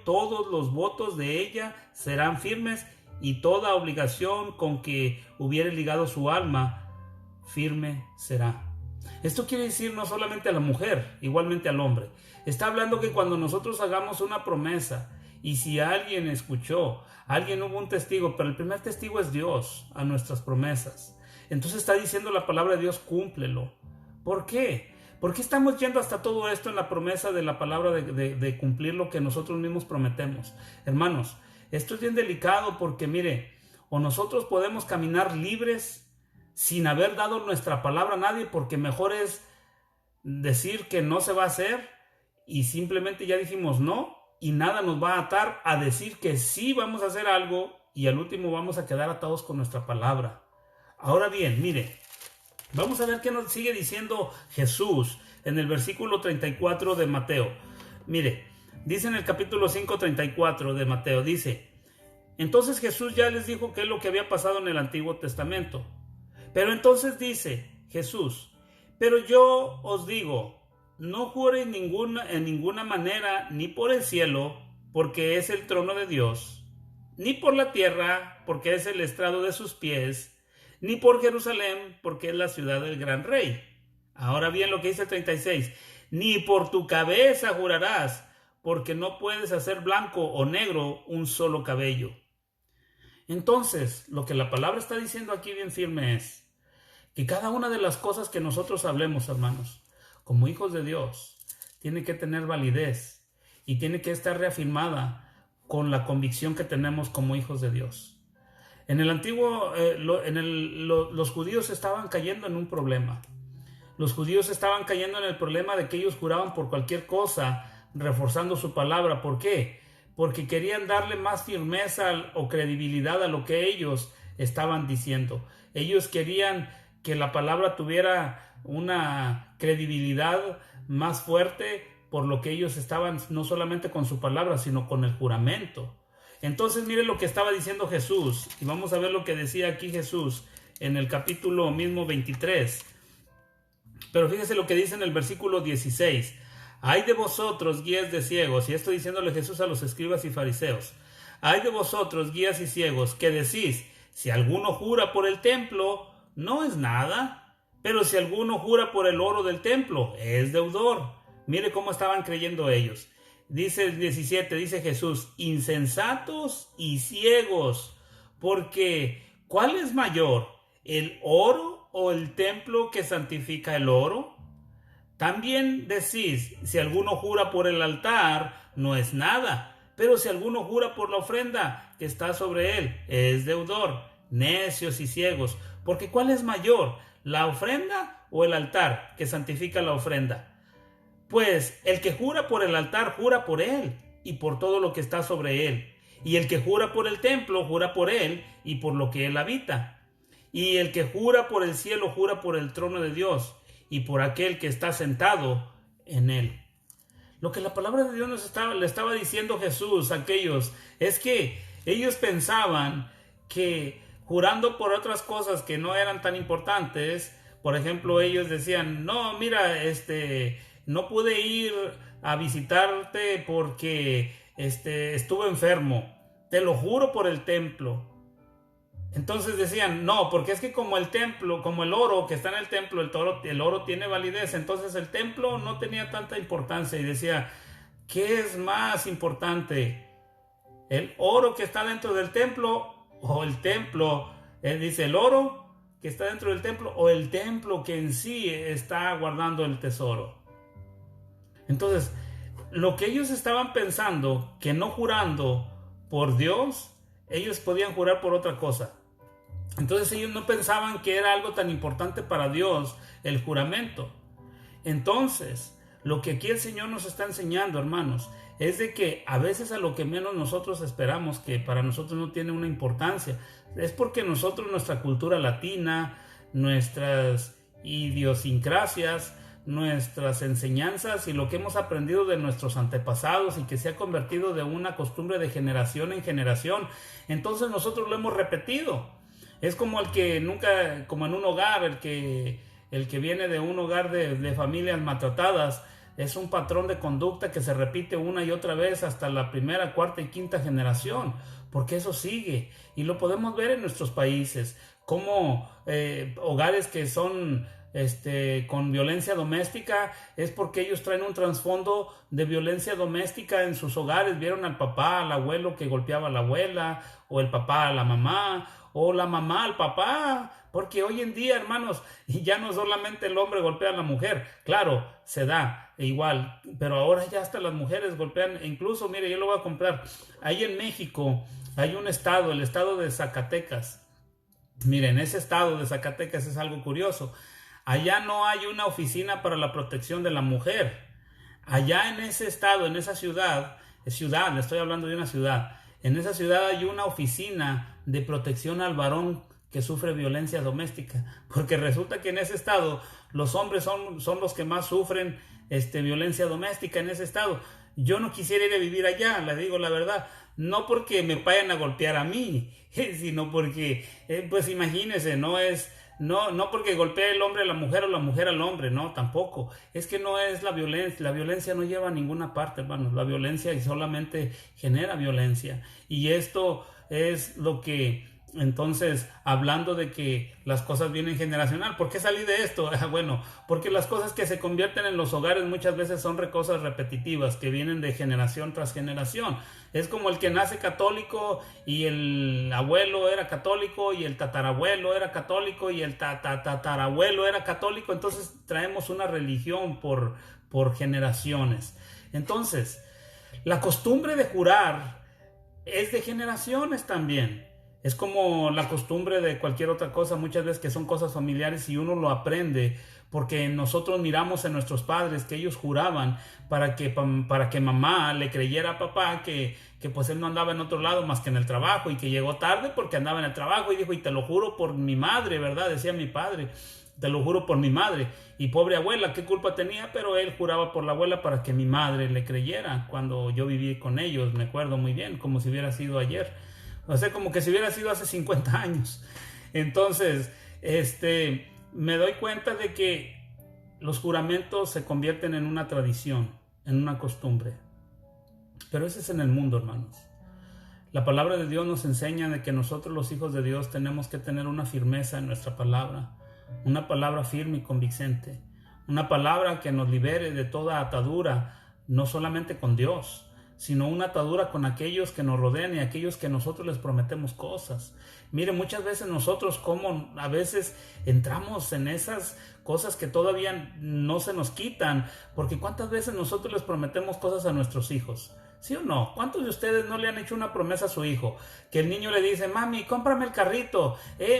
Speaker 1: todos los votos de ella serán firmes, y toda obligación con que hubiere ligado su alma firme será. Esto quiere decir no solamente a la mujer, igualmente al hombre. Está hablando que cuando nosotros hagamos una promesa, y si alguien escuchó, hubo un testigo, pero el primer testigo es Dios a nuestras promesas. Entonces está diciendo la palabra de Dios, cúmplelo. ¿Por qué? ¿Por qué estamos yendo hasta todo esto en la promesa de la palabra de cumplir lo que nosotros mismos prometemos? Hermanos, esto es bien delicado porque mire, o nosotros podemos caminar libres sin haber dado nuestra palabra a nadie, porque mejor es decir que no se va a hacer y simplemente ya dijimos no, y nada nos va a atar a decir que sí vamos a hacer algo y al último vamos a quedar atados con nuestra palabra. Ahora bien, mire, vamos a ver qué nos sigue diciendo Jesús en el versículo 34 de Mateo. Mire, dice en el capítulo 5:34 de Mateo, dice, entonces Jesús ya les dijo qué es lo que había pasado en el Antiguo Testamento. Pero entonces dice Jesús, pero yo os digo, no jure en ninguna manera, ni por el cielo, porque es el trono de Dios, ni por la tierra, porque es el estrado de sus pies, ni por Jerusalén, porque es la ciudad del gran rey. Ahora bien, lo que dice el 36, ni por tu cabeza jurarás, porque no puedes hacer blanco o negro un solo cabello. Entonces, lo que la palabra está diciendo aquí bien firme es que cada una de las cosas que nosotros hablemos, hermanos, como hijos de Dios, tiene que tener validez y tiene que estar reafirmada con la convicción que tenemos como hijos de Dios. En el antiguo, los judíos estaban cayendo en un problema. Los judíos estaban cayendo en el problema de que ellos juraban por cualquier cosa, reforzando su palabra. ¿Por qué? Porque querían darle más firmeza o credibilidad a lo que ellos estaban diciendo. Ellos querían que la palabra tuviera una credibilidad más fuerte por lo que ellos estaban, no solamente con su palabra, sino con el juramento. Entonces mire lo que estaba diciendo Jesús, y vamos a ver lo que decía aquí Jesús en el capítulo mismo 23. Pero fíjese lo que dice en el versículo 16. Ay de vosotros, guías de ciegos, y esto diciéndole Jesús a los escribas y fariseos. Ay de vosotros, guías y ciegos, que decís, si alguno jura por el templo, no es nada, pero si alguno jura por el oro del templo, es deudor. Mire cómo estaban creyendo ellos. Dice el 17, dice Jesús, insensatos y ciegos, porque ¿cuál es mayor, el oro o el templo que santifica el oro? También decís, si alguno jura por el altar, no es nada, pero si alguno jura por la ofrenda que está sobre él, es deudor. Necios y ciegos, porque ¿cuál es mayor, la ofrenda o el altar que santifica la ofrenda? Pues el que jura por el altar jura por él y por todo lo que está sobre él, y el que jura por el templo jura por él y por lo que él habita, y el que jura por el cielo jura por el trono de Dios y por aquel que está sentado en él. Lo que la palabra de Dios le estaba diciendo Jesús a aquellos es que ellos pensaban que jurando por otras cosas que no eran tan importantes, por ejemplo, ellos decían, no, mira, no pude ir a visitarte porque estuve enfermo, te lo juro por el templo. Entonces decían, no, porque es que como el templo, como el oro que está en el templo, el oro tiene validez, entonces el templo no tenía tanta importancia. Y decía, ¿qué es más importante? ¿El oro que está dentro del templo o el templo? Él dice, ¿el oro que está dentro del templo o el templo que en sí está guardando el tesoro? Entonces, lo que ellos estaban pensando, que no jurando por Dios, ellos podían jurar por otra cosa. Entonces ellos no pensaban que era algo tan importante para Dios el juramento. Entonces, lo que aquí el Señor nos está enseñando, hermanos, es de que a veces a lo que menos nosotros esperamos, que para nosotros no tiene una importancia, es porque nosotros, nuestra cultura latina, nuestras idiosincrasias, nuestras enseñanzas y lo que hemos aprendido de nuestros antepasados y que se ha convertido de una costumbre de generación en generación, entonces nosotros lo hemos repetido. Es como el que nunca, como en un hogar, el que viene de un hogar de familias maltratadas, es un patrón de conducta que se repite una y otra vez hasta la primera, cuarta y quinta generación, porque eso sigue y lo podemos ver en nuestros países, como hogares que son con violencia doméstica, es porque ellos traen un trasfondo de violencia doméstica en sus hogares. Vieron al papá, al abuelo que golpeaba a la abuela, o el papá a la mamá, o la mamá al papá, porque hoy en día, hermanos, ya no solamente el hombre golpea a la mujer, claro, se da igual, pero ahora ya hasta las mujeres golpean. Incluso, mire, yo lo voy a comprar, ahí en México hay un estado, el estado de Zacatecas. Miren, ese estado de Zacatecas es algo curioso. Allá no hay una oficina para la protección de la mujer. Allá en ese estado, en esa ciudad, le estoy hablando de una ciudad, en esa ciudad hay una oficina de protección al varón que sufre violencia doméstica, porque resulta que en ese estado los hombres son los que más sufren violencia doméstica en ese estado. Yo no quisiera ir a vivir allá, le digo la verdad, no porque me vayan a golpear a mí, sino porque, pues imagínense, no porque golpea el hombre a la mujer o la mujer al hombre, no, tampoco. Es que no es la violencia no lleva a ninguna parte, hermanos. La violencia solamente genera violencia. Y esto es lo que Entonces, hablando de que las cosas vienen generacional, ¿por qué salí de esto? Bueno, porque las cosas que se convierten en los hogares muchas veces son cosas repetitivas que vienen de generación tras generación. Es como el que nace católico y el abuelo era católico y el tatarabuelo era católico y el tatarabuelo era católico. Entonces traemos una religión por generaciones. Entonces, la costumbre de jurar es de generaciones también. Es como la costumbre de cualquier otra cosa, muchas veces que son cosas familiares y uno lo aprende porque nosotros miramos en nuestros padres que ellos juraban para que mamá le creyera a papá que pues él no andaba en otro lado más que en el trabajo y que llegó tarde porque andaba en el trabajo y dijo, y te lo juro por mi madre, ¿verdad? Decía mi padre, te lo juro por mi madre. Y pobre abuela, ¿qué culpa tenía? Pero él juraba por la abuela para que mi madre le creyera cuando yo viví con ellos, me acuerdo muy bien, como si hubiera sido ayer. O sea, como que si hubiera sido hace 50 años. Entonces, me doy cuenta de que los juramentos se convierten en una tradición, en una costumbre. Pero ese es en el mundo, hermanos. La palabra de Dios nos enseña de que nosotros los hijos de Dios tenemos que tener una firmeza en nuestra palabra. Una palabra firme y convincente. Una palabra que nos libere de toda atadura, no solamente con Dios, sino una atadura con aquellos que nos rodean y aquellos que nosotros les prometemos cosas. Mire, muchas veces nosotros como a veces entramos en esas cosas que todavía no se nos quitan, porque ¿cuántas veces nosotros les prometemos cosas a nuestros hijos? ¿Sí o no? ¿Cuántos de ustedes no le han hecho una promesa a su hijo? Que el niño le dice, mami, cómprame el carrito,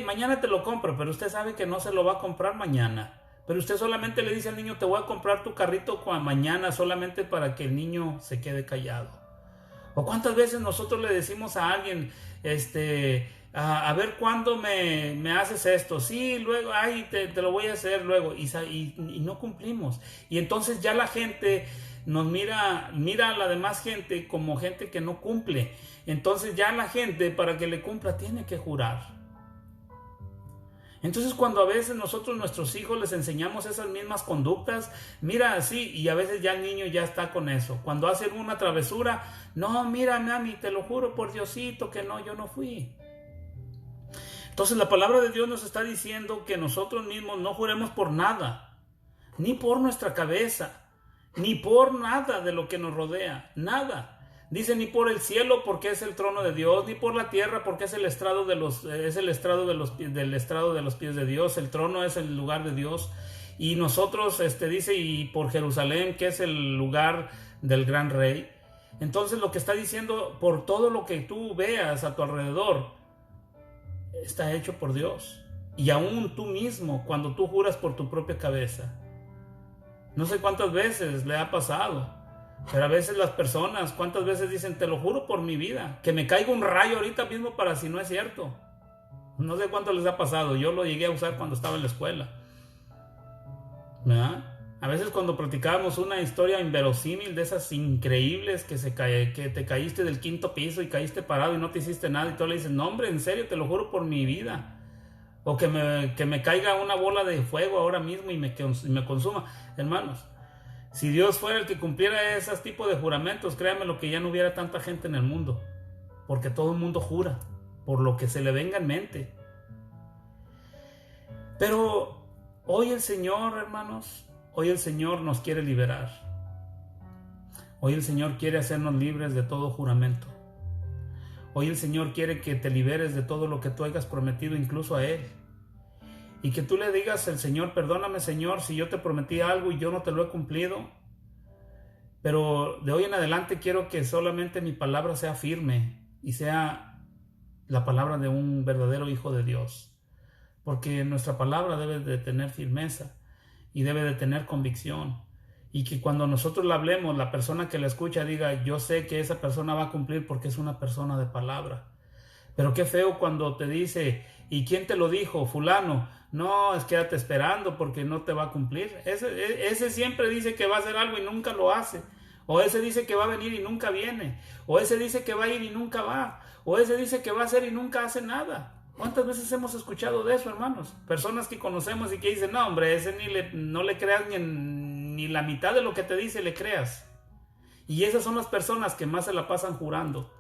Speaker 1: mañana te lo compro, pero usted sabe que no se lo va a comprar mañana. Pero usted solamente le dice al niño, te voy a comprar tu carrito mañana solamente para que el niño se quede callado. ¿O cuántas veces nosotros le decimos a alguien, a ver cuándo me haces esto? Sí, luego, te lo voy a hacer luego. Y no cumplimos. Y entonces ya la gente nos mira a la demás gente como gente que no cumple. Entonces ya la gente, para que le cumpla, tiene que jurar. Entonces cuando a veces nosotros nuestros hijos les enseñamos esas mismas conductas, mira así, y a veces ya el niño ya está con eso. Cuando hacen una travesura, no, mira mami, te lo juro por Diosito que no, yo no fui. Entonces la palabra de Dios nos está diciendo que nosotros mismos no juremos por nada, ni por nuestra cabeza, ni por nada de lo que nos rodea, nada. Dice, ni por el cielo porque es el trono de Dios, ni por la tierra porque es el estrado del estrado de los pies de Dios. El trono es el lugar de Dios. Y nosotros, dice, y por Jerusalén, que es el lugar del gran rey. Entonces lo que está diciendo, por todo lo que tú veas a tu alrededor, está hecho por Dios. Y aún tú mismo, cuando tú juras por tu propia cabeza. No sé cuántas veces le ha pasado. Pero a veces las personas, ¿cuántas veces dicen, te lo juro por mi vida, que me caiga un rayo ahorita mismo para si no es cierto? No sé cuánto les ha pasado, yo lo llegué a usar cuando estaba en la escuela. ¿Verdad? A veces cuando practicábamos una historia inverosímil de esas increíbles que te caíste del 5º piso y caíste parado y no te hiciste nada y tú le dices, no hombre, en serio, te lo juro por mi vida. O que me caiga una bola de fuego ahora mismo y me consuma. Hermanos, si Dios fuera el que cumpliera esos tipos de juramentos, créanme lo que ya no hubiera tanta gente en el mundo. Porque todo el mundo jura por lo que se le venga en mente. Pero hoy el Señor, hermanos, hoy el Señor nos quiere liberar. Hoy el Señor quiere hacernos libres de todo juramento. Hoy el Señor quiere que te liberes de todo lo que tú hayas prometido, incluso a Él. Y que tú le digas al Señor, perdóname Señor, si yo te prometí algo y yo no te lo he cumplido. Pero de hoy en adelante quiero que solamente mi palabra sea firme y sea la palabra de un verdadero hijo de Dios. Porque nuestra palabra debe de tener firmeza y debe de tener convicción. Y que cuando nosotros la hablemos, la persona que la escucha diga, yo sé que esa persona va a cumplir porque es una persona de palabra. Pero qué feo cuando te dice, ¿y quién te lo dijo? Fulano. No, es quédate esperando porque no te va a cumplir. Ese siempre dice que va a hacer algo y nunca lo hace. O ese dice que va a venir y nunca viene. O ese dice que va a ir y nunca va. O ese dice que va a hacer y nunca hace nada. ¿Cuántas veces hemos escuchado de eso, hermanos? Personas que conocemos y que dicen, no hombre, ese no le creas ni la mitad de lo que te dice le creas. Y esas son las personas que más se la pasan jurando.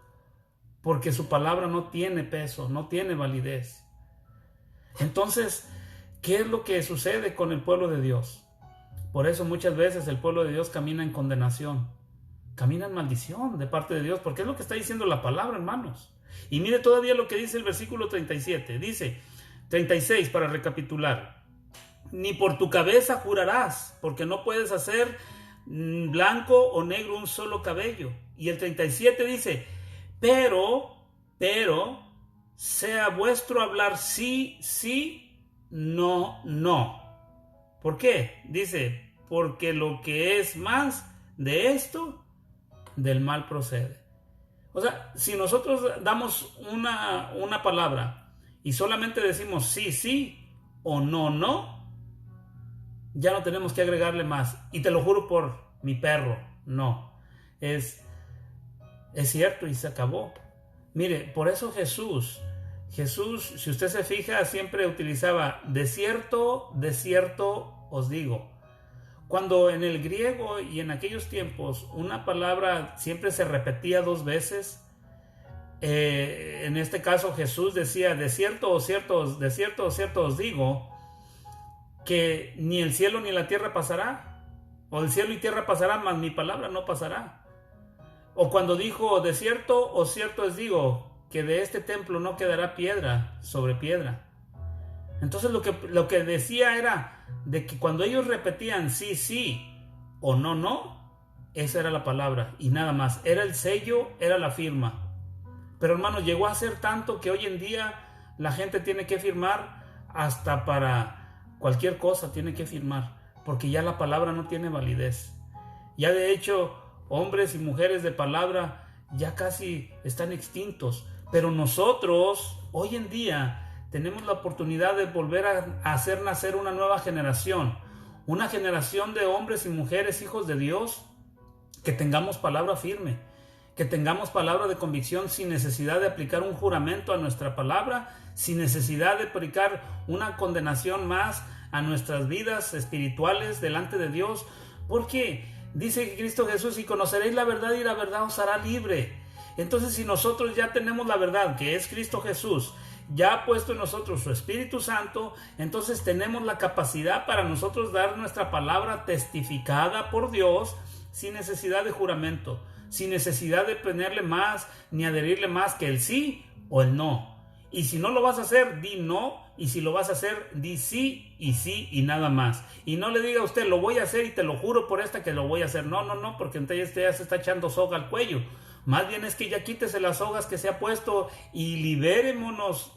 Speaker 1: porque su palabra no tiene peso, no tiene validez. Entonces, ¿qué es lo que sucede con el pueblo de Dios? Por eso muchas veces el pueblo de Dios camina en condenación, camina en maldición de parte de Dios, porque es lo que está diciendo la palabra, hermanos. Y mire todavía lo que dice el versículo 37, dice 36 para recapitular: ni por tu cabeza jurarás, porque no puedes hacer blanco o negro un solo cabello. Y el 37 dice: pero sea vuestro hablar sí, sí, no, no. ¿Por qué? Dice, porque lo que es más de esto, del mal procede. O sea, si nosotros damos una palabra y solamente decimos sí, sí o no, no, ya no tenemos que agregarle más. Y te lo juro por mi perro, no. Es cierto y se acabó. Mire, por eso Jesús, si usted se fija, siempre utilizaba de cierto os digo. Cuando en el griego y en aquellos tiempos una palabra siempre se repetía dos veces, en este caso Jesús decía de cierto os digo, que ni el cielo ni la tierra pasará, o el cielo y tierra pasarán, mas mi palabra no pasará. O cuando dijo de cierto os digo, que de este templo no quedará piedra sobre piedra. Entonces lo que decía era de que cuando ellos repetían sí, sí o no, no, esa era la palabra y nada más. Era el sello, era la firma. Pero hermano, llegó a ser tanto que hoy en día la gente tiene que firmar hasta para cualquier cosa, tiene que firmar, porque ya la palabra no tiene validez. Ya de hecho, hombres y mujeres de palabra ya casi están extintos. Pero nosotros, hoy en día, tenemos la oportunidad de volver a hacer nacer una nueva generación de hombres y mujeres, hijos de Dios, que tengamos palabra firme, que tengamos palabra de convicción sin necesidad de aplicar un juramento a nuestra palabra, sin necesidad de aplicar una condenación más a nuestras vidas espirituales delante de Dios, porque dice Cristo Jesús: y conoceréis la verdad y la verdad os hará libre. Entonces, si nosotros ya tenemos la verdad, que es Cristo Jesús, ya ha puesto en nosotros su Espíritu Santo, entonces tenemos la capacidad para nosotros dar nuestra palabra testificada por Dios sin necesidad de juramento, sin necesidad de ponerle más ni adherirle más que el sí o el no. Y si no lo vas a hacer, di no, y si lo vas a hacer, di sí y nada más. Y no le diga a usted: lo voy a hacer y te lo juro por esta que lo voy a hacer. No, porque entonces ya se está echando soga al cuello. Más bien es que ya quítese las sogas que se ha puesto y liberémonos,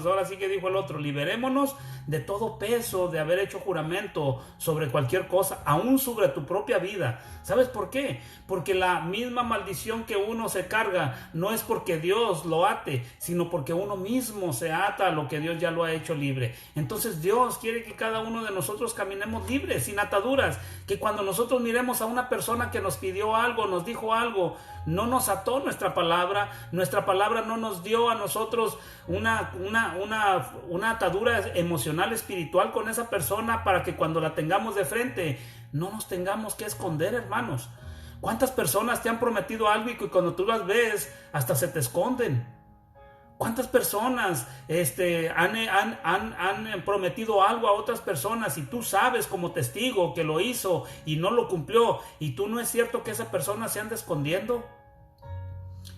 Speaker 1: ahora sí que dijo el otro, liberémonos de todo peso de haber hecho juramento sobre cualquier cosa, aún sobre tu propia vida. ¿Sabes por qué? Porque la misma maldición que uno se carga no es porque Dios lo ate, sino porque uno mismo se ata a lo que Dios ya lo ha hecho libre. Entonces Dios quiere que cada uno de nosotros caminemos libres, sin ataduras, que cuando nosotros miremos a una persona que nos pidió algo, nos dijo algo, no nos ató nuestra palabra no nos dio a nosotros una atadura emocional, espiritual con esa persona, para que cuando la tengamos de frente no nos tengamos que esconder, hermanos. ¿Cuántas personas te han prometido algo y que cuando tú las ves hasta se te esconden? ¿Cuántas personas han prometido algo a otras personas y tú sabes como testigo que lo hizo y no lo cumplió, y tú no es cierto que esa persona se ande escondiendo?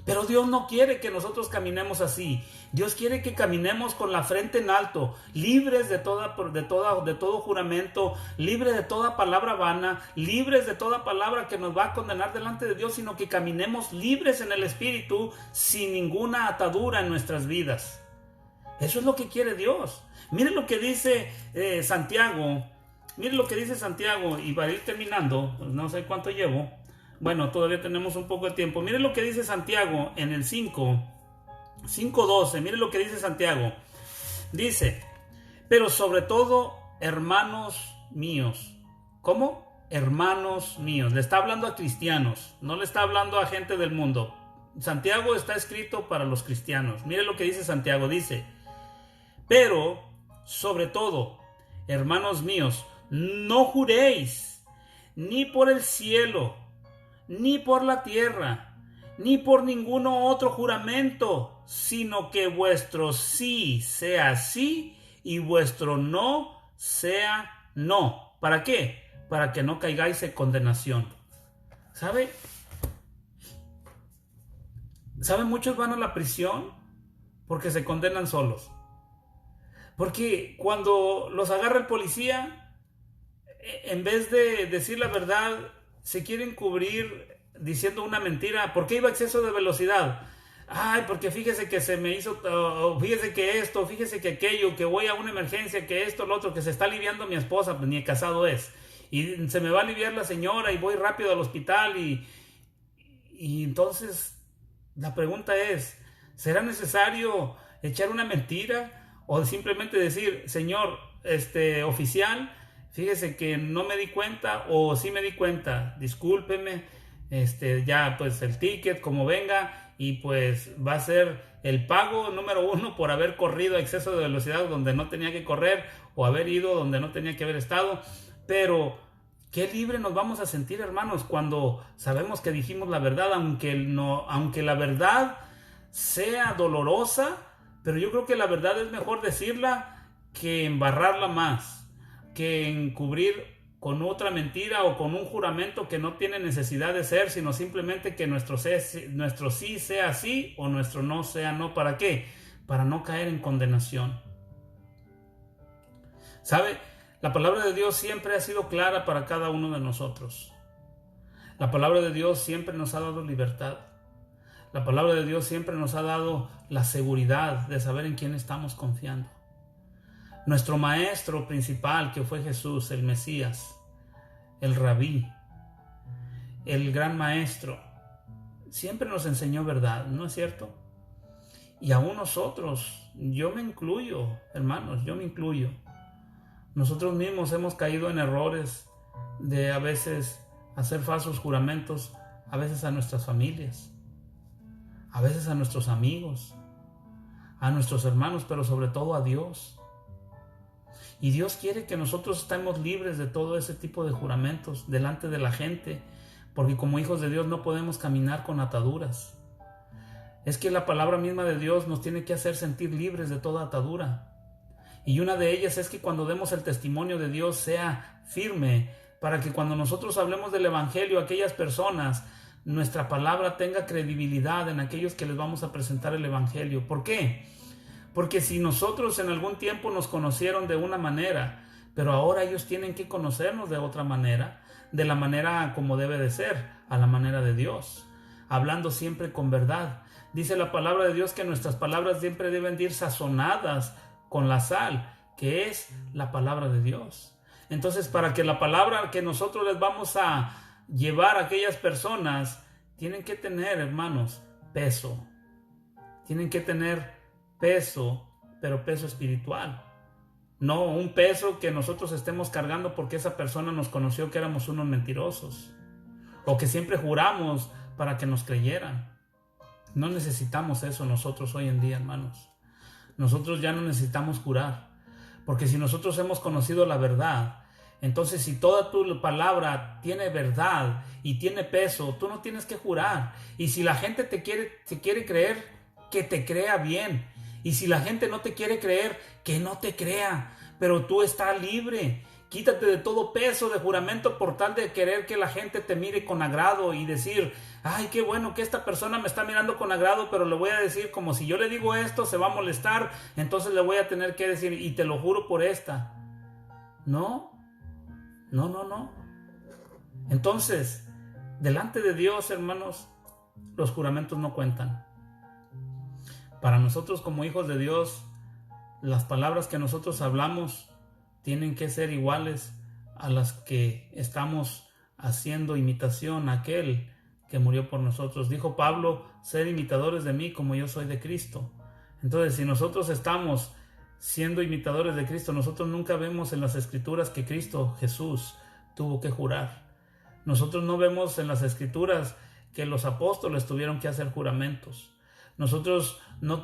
Speaker 1: Pero Dios no quiere que nosotros caminemos así. Dios quiere que caminemos con la frente en alto, libres de todo juramento, libres de toda palabra vana, libres de toda palabra que nos va a condenar delante de Dios, sino que caminemos libres en el Espíritu, sin ninguna atadura en nuestras vidas. Eso es lo que quiere Dios. Miren lo que dice Santiago. Miren lo que dice Santiago, y para ir terminando, pues no sé cuánto llevo. Bueno, todavía tenemos un poco de tiempo. Miren lo que dice Santiago en el 5:12. Miren lo que dice Santiago. Dice: pero sobre todo, hermanos míos. ¿Cómo? Hermanos míos. Le está hablando a cristianos, no le está hablando a gente del mundo. Santiago está escrito para los cristianos. Miren lo que dice Santiago. Dice: pero sobre todo, hermanos míos, no juréis ni por el cielo, ni por la tierra, ni por ninguno otro juramento, sino que vuestro sí sea sí y vuestro no sea no. ¿Para qué? Para que no caigáis en condenación. ¿Sabe? Muchos van a la prisión porque se condenan solos. Porque cuando los agarra el policía, en vez de decir la verdad, se quieren cubrir diciendo una mentira. ¿Por qué iba a exceso de velocidad? Ay, porque fíjese que se me hizo, fíjese que esto, fíjese que aquello, que voy a una emergencia, que esto, lo otro, que se está aliviando mi esposa, pues ni casado es. Y se me va a aliviar la señora y voy rápido al hospital y entonces la pregunta es, ¿será necesario echar una mentira o simplemente decir, señor, oficial, fíjese que no me di cuenta o sí me di cuenta, discúlpeme, ya pues el ticket como venga y pues va a ser el pago número 1 por haber corrido a exceso de velocidad donde no tenía que correr o haber ido donde no tenía que haber estado? Pero qué libre nos vamos a sentir, hermanos, cuando sabemos que dijimos la verdad, aunque la verdad sea dolorosa, pero yo creo que la verdad es mejor decirla que embarrarla más, que encubrir con otra mentira o con un juramento que no tiene necesidad de ser, sino simplemente que nuestro sí sea sí o nuestro no sea no. ¿Para qué? Para no caer en condenación. ¿Sabe? La palabra de Dios siempre ha sido clara para cada uno de nosotros. La palabra de Dios siempre nos ha dado libertad. La palabra de Dios siempre nos ha dado la seguridad de saber en quién estamos confiando. Nuestro maestro principal, que fue Jesús, el Mesías, el Rabí, el gran maestro, siempre nos enseñó verdad, ¿no es cierto? Y aún nosotros, yo me incluyo, hermanos, yo me incluyo. Nosotros mismos hemos caído en errores de a veces hacer falsos juramentos, a veces a nuestras familias, a veces a nuestros amigos, a nuestros hermanos, pero sobre todo a Dios. Y Dios quiere que nosotros estemos libres de todo ese tipo de juramentos delante de la gente, porque como hijos de Dios no podemos caminar con ataduras. Es que la palabra misma de Dios nos tiene que hacer sentir libres de toda atadura. Y una de ellas es que cuando demos el testimonio de Dios sea firme, para que cuando nosotros hablemos del Evangelio a aquellas personas, nuestra palabra tenga credibilidad en aquellos que les vamos a presentar el Evangelio. ¿Por qué? Porque si nosotros en algún tiempo nos conocieron de una manera, pero ahora ellos tienen que conocernos de otra manera, de la manera como debe de ser, a la manera de Dios, hablando siempre con verdad. Dice la palabra de Dios que nuestras palabras siempre deben de ir sazonadas con la sal, que es la palabra de Dios. Entonces, para que la palabra que nosotros les vamos a llevar a aquellas personas, tienen que tener, hermanos, peso. Tienen que tener peso, pero peso espiritual. No un peso que nosotros estemos cargando porque esa persona nos conoció que éramos unos mentirosos, o que siempre juramos para que nos creyeran. No necesitamos eso nosotros hoy en día, hermanos. Nosotros ya no necesitamos jurar, porque si nosotros hemos conocido la verdad, entonces si toda tu palabra tiene verdad y tiene peso, tú no tienes que jurar. Y si la gente te quiere creer, que te crea bien. Y si la gente no te quiere creer, que no te crea. Pero tú estás libre. Quítate de todo peso de juramento por tal de querer que la gente te mire con agrado y decir, ay, qué bueno que esta persona me está mirando con agrado, pero le voy a decir, como si yo le digo esto, se va a molestar, entonces le voy a tener que decir, y te lo juro por esta. No. Entonces, delante de Dios, hermanos, los juramentos no cuentan. Para nosotros como hijos de Dios, las palabras que nosotros hablamos tienen que ser iguales a las que estamos haciendo imitación a aquel que murió por nosotros. Dijo Pablo, sed imitadores de mí como yo soy de Cristo. Entonces, si nosotros estamos siendo imitadores de Cristo, nosotros nunca vemos en las Escrituras que Cristo Jesús tuvo que jurar. Nosotros no vemos en las Escrituras que los apóstoles tuvieron que hacer juramentos. Nosotros no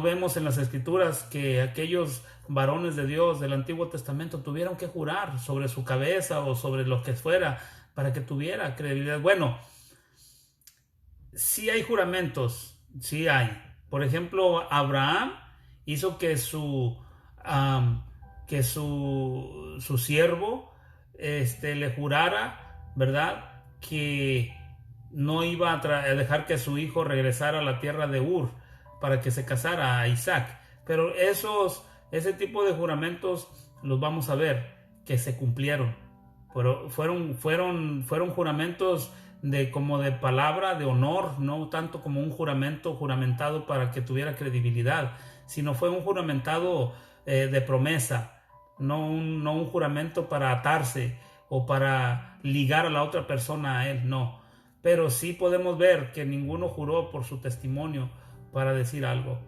Speaker 1: vemos en las Escrituras que aquellos varones de Dios del Antiguo Testamento tuvieron que jurar sobre su cabeza o sobre lo que fuera para que tuviera credibilidad. Bueno, sí hay juramentos, sí hay. Por ejemplo, Abraham hizo que su siervo le jurara, ¿verdad?, que no iba a dejar que su hijo regresara a la tierra de Ur para que se casara a Isaac. Pero ese tipo de juramentos los vamos a ver que se cumplieron. Pero fueron juramentos como de palabra, de honor, no tanto como un juramentado para que tuviera credibilidad, sino fue un juramentado de promesa, no un juramento para atarse o para ligar a la otra persona a él, no. Pero sí podemos ver que ninguno juró por su testimonio para decir algo.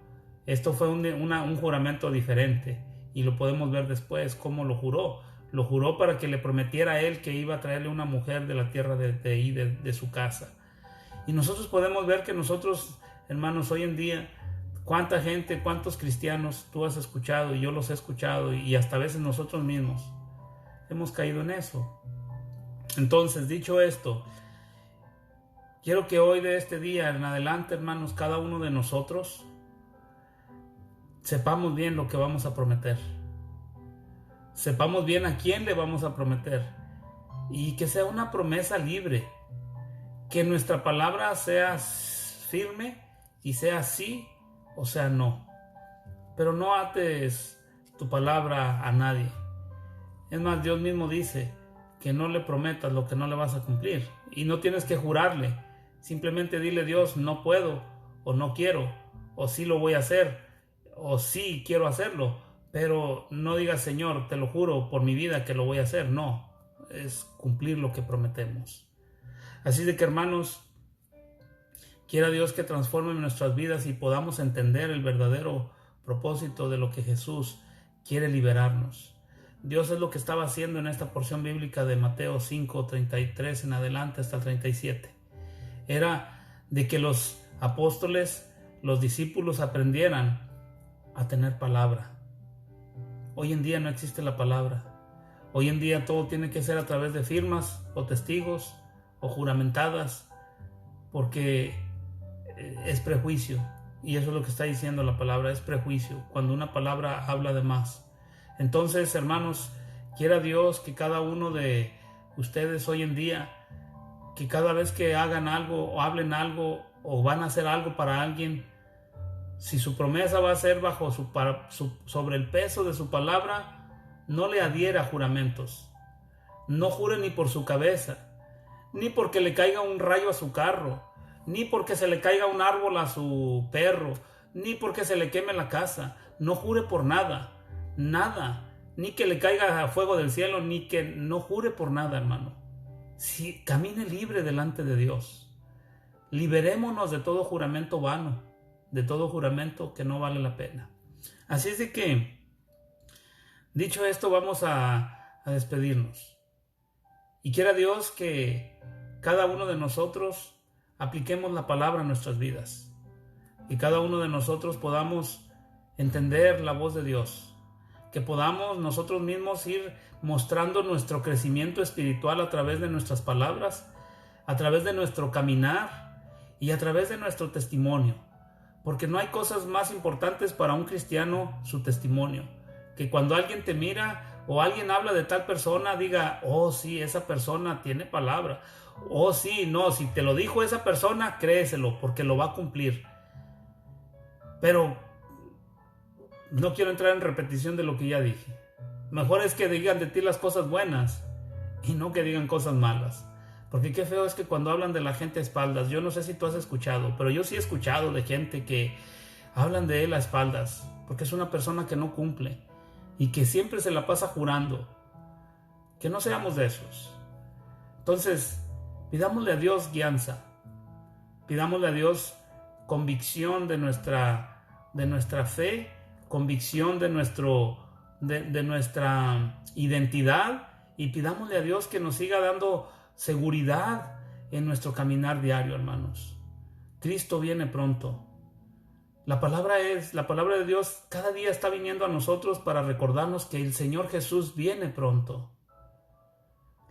Speaker 1: Esto fue un juramento diferente y lo podemos ver después cómo lo juró. Lo juró para que le prometiera a él que iba a traerle una mujer de la tierra de su casa. Y nosotros podemos ver que nosotros, hermanos, hoy en día, cuánta gente, cuántos cristianos tú has escuchado y yo los he escuchado y hasta a veces nosotros mismos hemos caído en eso. Entonces, dicho esto, quiero que hoy de este día en adelante, hermanos, cada uno de nosotros sepamos bien lo que vamos a prometer. Sepamos bien a quién le vamos a prometer. Y que sea una promesa libre. Que nuestra palabra sea firme y sea sí o sea no. Pero no ates tu palabra a nadie. Es más, Dios mismo dice que no le prometas lo que no le vas a cumplir. Y no tienes que jurarle. Simplemente dile: Dios, no puedo, o no quiero, o sí lo voy a hacer, o sí quiero hacerlo. Pero no digas: Señor, te lo juro por mi vida que lo voy a hacer. No, es cumplir lo que prometemos. Así de que, hermanos, quiera Dios que transforme nuestras vidas y podamos entender el verdadero propósito de lo que Jesús quiere liberarnos. Dios es lo que estaba haciendo en esta porción bíblica de Mateo 5:33 en adelante hasta el 37. Era de que los apóstoles, los discípulos aprendieran a tener palabra. Hoy en día no existe la palabra. Hoy en día todo tiene que ser a través de firmas o testigos o juramentadas, porque es prejuicio. Y eso es lo que está diciendo la palabra, es prejuicio, cuando una palabra habla de más. Entonces, hermanos, quiera Dios que cada uno de ustedes hoy en día, que cada vez que hagan algo o hablen algo o van a hacer algo para alguien, si su promesa va a ser sobre el peso de su palabra, no le adhiera a juramentos. No jure ni por su cabeza, ni porque le caiga un rayo a su carro, ni porque se le caiga un árbol a su perro, ni porque se le queme la casa. No jure por nada, nada, ni que le caiga fuego del cielo, ni que no jure por nada, hermano. Si camine libre delante de Dios. Liberémonos de todo juramento vano, de todo juramento que no vale la pena. Así es de que, dicho esto, vamos a despedirnos. Y quiera Dios que cada uno de nosotros apliquemos la palabra en nuestras vidas. Y cada uno de nosotros podamos entender la voz de Dios. Que podamos nosotros mismos ir mostrando nuestro crecimiento espiritual a través de nuestras palabras, a través de nuestro caminar y a través de nuestro testimonio. Porque no hay cosas más importantes para un cristiano, su testimonio. Que cuando alguien te mira o alguien habla de tal persona, diga: oh sí, esa persona tiene palabra. Oh sí, no, si te lo dijo esa persona, créeselo, porque lo va a cumplir. Pero no quiero entrar en repetición de lo que ya dije. Mejor es que digan de ti las cosas buenas y no que digan cosas malas. Porque qué feo es que cuando hablan de la gente a espaldas, yo no sé si tú has escuchado, pero yo sí he escuchado de gente que hablan de él a espaldas, porque es una persona que no cumple y que siempre se la pasa jurando. Que no seamos de esos. Entonces, pidámosle a Dios guianza, pidámosle a Dios convicción de nuestra fe, convicción de nuestra identidad, y pidámosle a Dios que nos siga dando seguridad en nuestro caminar diario, hermanos. Cristo viene pronto. La palabra de Dios cada día está viniendo a nosotros para recordarnos que el Señor Jesús viene pronto.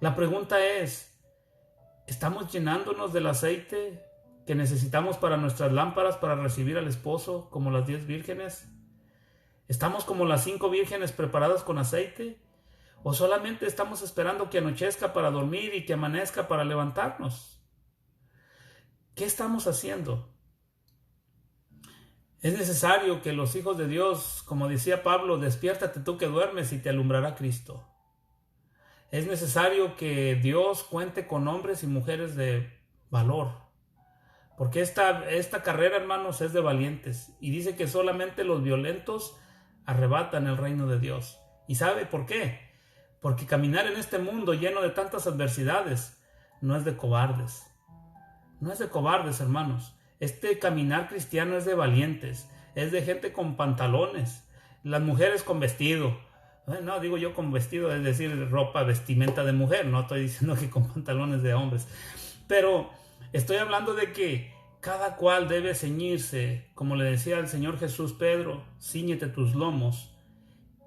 Speaker 1: La pregunta es: ¿estamos llenándonos del aceite que necesitamos para nuestras lámparas para recibir al esposo, como las 10 vírgenes? ¿Estamos como las 5 vírgenes preparadas con aceite? ¿O solamente estamos esperando que anochezca para dormir y que amanezca para levantarnos? ¿Qué estamos haciendo? Es necesario que los hijos de Dios, como decía Pablo, despiértate tú que duermes y te alumbrará Cristo. Es necesario que Dios cuente con hombres y mujeres de valor, porque esta carrera, hermanos, es de valientes, y dice que solamente los violentos arrebatan el reino de Dios. ¿Y sabe por qué? Porque caminar en este mundo lleno de tantas adversidades no es de cobardes. No es de cobardes, hermanos. Este caminar cristiano es de valientes, es de gente con pantalones, las mujeres con vestido. No digo yo con vestido, es decir, ropa, vestimenta de mujer, no estoy diciendo que con pantalones de hombres. Pero estoy hablando de que cada cual debe ceñirse, como le decía el Señor Jesús: Pedro, cíñete tus lomos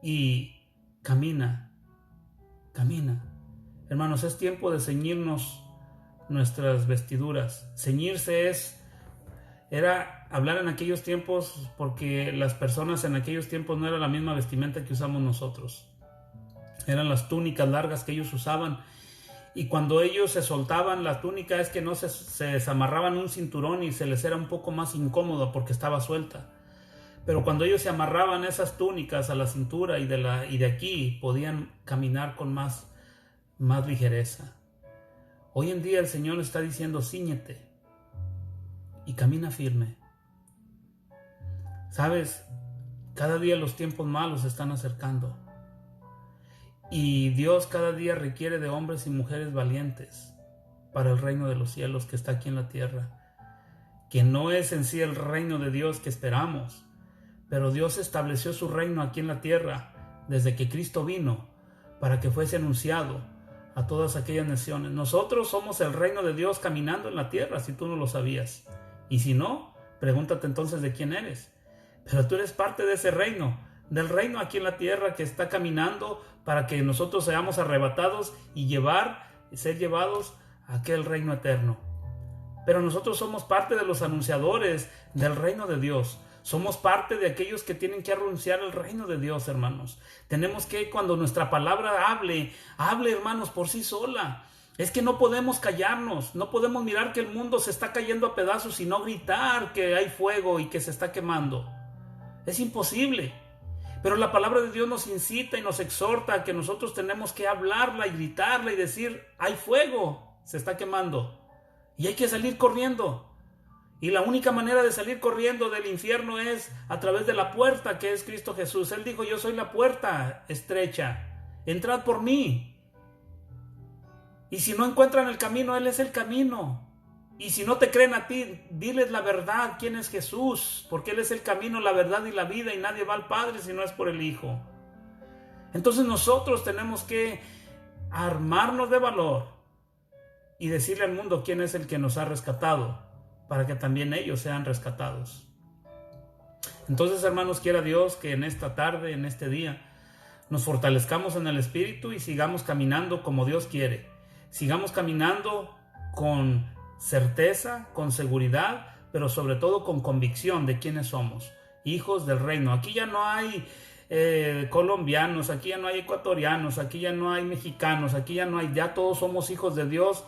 Speaker 1: y camina, camina. Hermanos, es tiempo de ceñirnos nuestras vestiduras. Ceñirse era hablar en aquellos tiempos, porque las personas en aquellos tiempos no era la misma vestimenta que usamos nosotros. Eran las túnicas largas que ellos usaban, y cuando ellos se soltaban la túnica es que no se desamarraban un cinturón y se les era un poco más incómodo porque estaba suelta. Pero cuando ellos se amarraban esas túnicas a la cintura y de aquí, podían caminar con más ligereza. Hoy en día el Señor está diciendo: cíñete y camina firme. ¿Sabes? Cada día los tiempos malos se están acercando, y Dios cada día requiere de hombres y mujeres valientes para el reino de los cielos que está aquí en la tierra, que no es en sí el reino de Dios que esperamos, pero Dios estableció su reino aquí en la tierra desde que Cristo vino, para que fuese anunciado a todas aquellas naciones. Nosotros somos el reino de Dios caminando en la tierra, si tú no lo sabías. Y si no, pregúntate entonces de quién eres. Pero tú eres parte de ese reino, del reino aquí en la tierra que está caminando para que nosotros seamos arrebatados y ser llevados a aquel reino eterno. Pero nosotros somos parte de los anunciadores del reino de Dios. Somos parte de aquellos que tienen que anunciar el reino de Dios, hermanos. Tenemos que, cuando nuestra palabra hable, hermanos, por sí sola. Es que no podemos callarnos, no podemos mirar que el mundo se está cayendo a pedazos y no gritar que hay fuego y que se está quemando. Es imposible. Pero la palabra de Dios nos incita y nos exhorta a que nosotros tenemos que hablarla y gritarla y decir: hay fuego, se está quemando, y hay que salir corriendo. Y la única manera de salir corriendo del infierno es a través de la puerta que es Cristo Jesús. Él dijo: yo soy la puerta estrecha, entrad por mí. Y si no encuentran el camino, Él es el camino. Y si no te creen a ti, diles la verdad, quién es Jesús, porque Él es el camino, la verdad y la vida, y nadie va al Padre si no es por el Hijo. Entonces nosotros tenemos que armarnos de valor y decirle al mundo quién es el que nos ha rescatado, para que también ellos sean rescatados. Entonces, hermanos, quiera Dios que en esta tarde, en este día, nos fortalezcamos en el Espíritu y sigamos caminando como Dios quiere. Sigamos caminando con certeza, con seguridad, pero sobre todo con convicción de quiénes somos, hijos del reino. Aquí ya no hay colombianos, aquí ya no hay ecuatorianos, aquí ya no hay mexicanos, aquí ya todos somos hijos de Dios,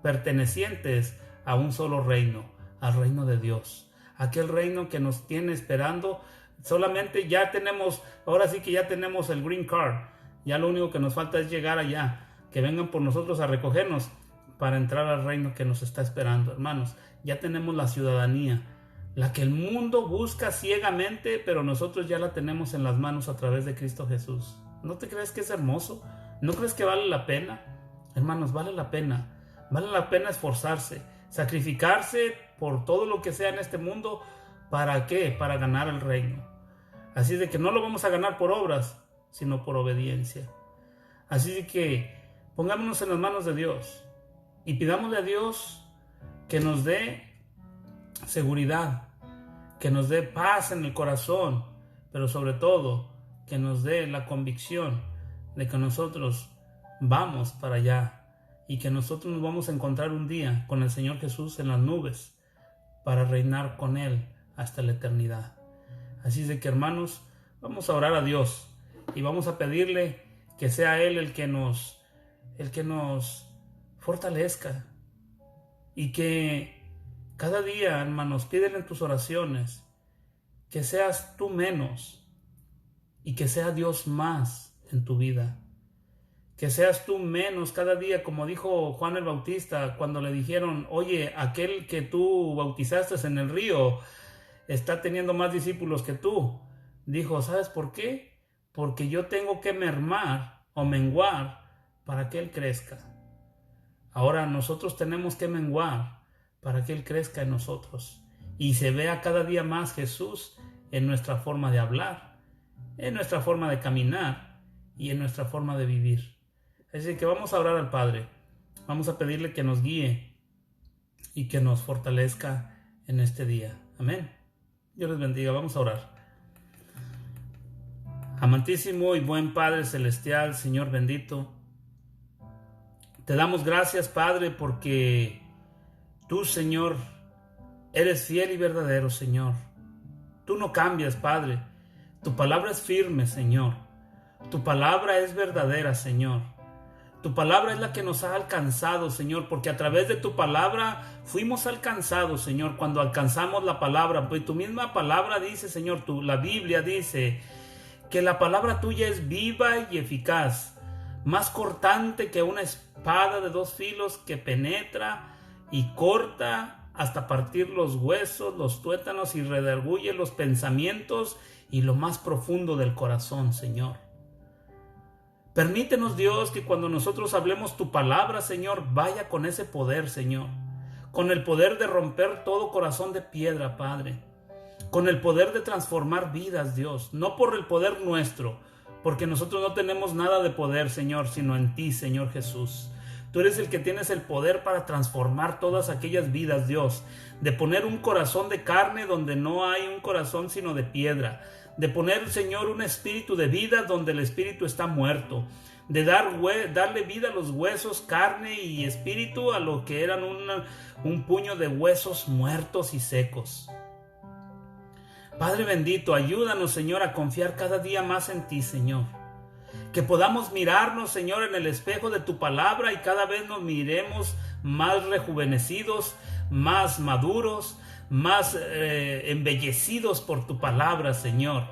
Speaker 1: pertenecientes a un solo reino, al reino de Dios, aquel reino que nos tiene esperando. Solamente ya tenemos, ahora sí que ya tenemos el green card, ya lo único que nos falta es llegar allá, que vengan por nosotros a recogernos para entrar al reino que nos está esperando. Hermanos, ya tenemos la ciudadanía, la que el mundo busca ciegamente, pero nosotros ya la tenemos en las manos a través de Cristo Jesús. ¿No te crees que es hermoso? ¿No crees que vale la pena? Hermanos, vale la pena esforzarse, sacrificarse por todo lo que sea en este mundo. ¿Para qué? Para ganar el reino. Así de que no lo vamos a ganar por obras, sino por obediencia. Así de que pongámonos en las manos de Dios y pidámosle a Dios que nos dé seguridad, que nos dé paz en el corazón, pero sobre todo que nos dé la convicción de que nosotros vamos para allá y que nosotros nos vamos a encontrar un día con el Señor Jesús en las nubes, para reinar con Él hasta la eternidad. Así es de que, hermanos, vamos a orar a Dios y vamos a pedirle que sea Él el que nos fortalezca, y que cada día, hermanos, pídele en tus oraciones que seas tú menos y que sea Dios más en tu vida. Que seas tú menos cada día, como dijo Juan el Bautista cuando le dijeron: oye, aquel que tú bautizaste en el río está teniendo más discípulos que tú. Dijo: ¿sabes por qué? Porque yo tengo que mermar o menguar para que Él crezca. Ahora nosotros tenemos que menguar para que Él crezca en nosotros y se vea cada día más Jesús en nuestra forma de hablar, en nuestra forma de caminar y en nuestra forma de vivir. Así que vamos a orar al Padre, vamos a pedirle que nos guíe y que nos fortalezca en este día. Amén. Dios les bendiga, vamos a orar. Amantísimo y buen Padre Celestial, Señor bendito, te damos gracias, Padre, porque tú, Señor, eres fiel y verdadero, Señor. Tú no cambias, Padre. Tu palabra es firme, Señor. Tu palabra es verdadera, Señor. Tu palabra es la que nos ha alcanzado, Señor, porque a través de tu palabra fuimos alcanzados, Señor, cuando alcanzamos la palabra. Pues tu misma palabra dice, Señor, la Biblia dice que la palabra tuya es viva y eficaz, más cortante que una espada de dos filos, que penetra y corta hasta partir los huesos, los tuétanos, y redarguye los pensamientos y lo más profundo del corazón, Señor. Permítenos, Dios, que cuando nosotros hablemos tu palabra, Señor, vaya con ese poder, Señor, con el poder de romper todo corazón de piedra, Padre, con el poder de transformar vidas, Dios, no por el poder nuestro, porque nosotros no tenemos nada de poder, Señor, sino en ti, Señor Jesús. Tú eres el que tienes el poder para transformar todas aquellas vidas, Dios, de poner un corazón de carne donde no hay un corazón sino de piedra, de poner, Señor, un espíritu de vida donde el espíritu está muerto, de darle vida a los huesos, carne y espíritu, a lo que eran un puño de huesos muertos y secos. Padre bendito, ayúdanos, Señor, a confiar cada día más en ti, Señor. Que podamos mirarnos, Señor, en el espejo de tu palabra y cada vez nos miremos más rejuvenecidos, más maduros, más embellecidos por tu palabra, Señor.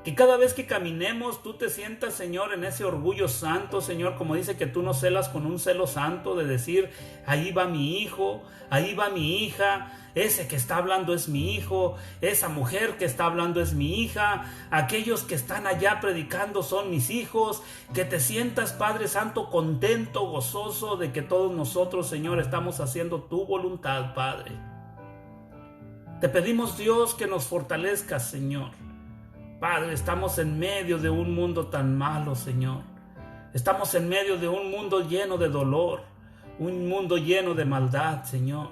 Speaker 1: Que cada vez que caminemos tú te sientas, Señor, en ese orgullo santo, Señor, como dice que tú nos celas con un celo santo de decir: ahí va mi hijo, ahí va mi hija, ese que está hablando es mi hijo, esa mujer que está hablando es mi hija, aquellos que están allá predicando son mis hijos. Que te sientas, Padre Santo, contento, gozoso de que todos nosotros, Señor, estamos haciendo tu voluntad, Padre. Te pedimos, Dios, que nos fortalezcas, Señor. Padre, estamos en medio de un mundo tan malo, Señor. Estamos en medio de un mundo lleno de dolor, un mundo lleno de maldad, Señor.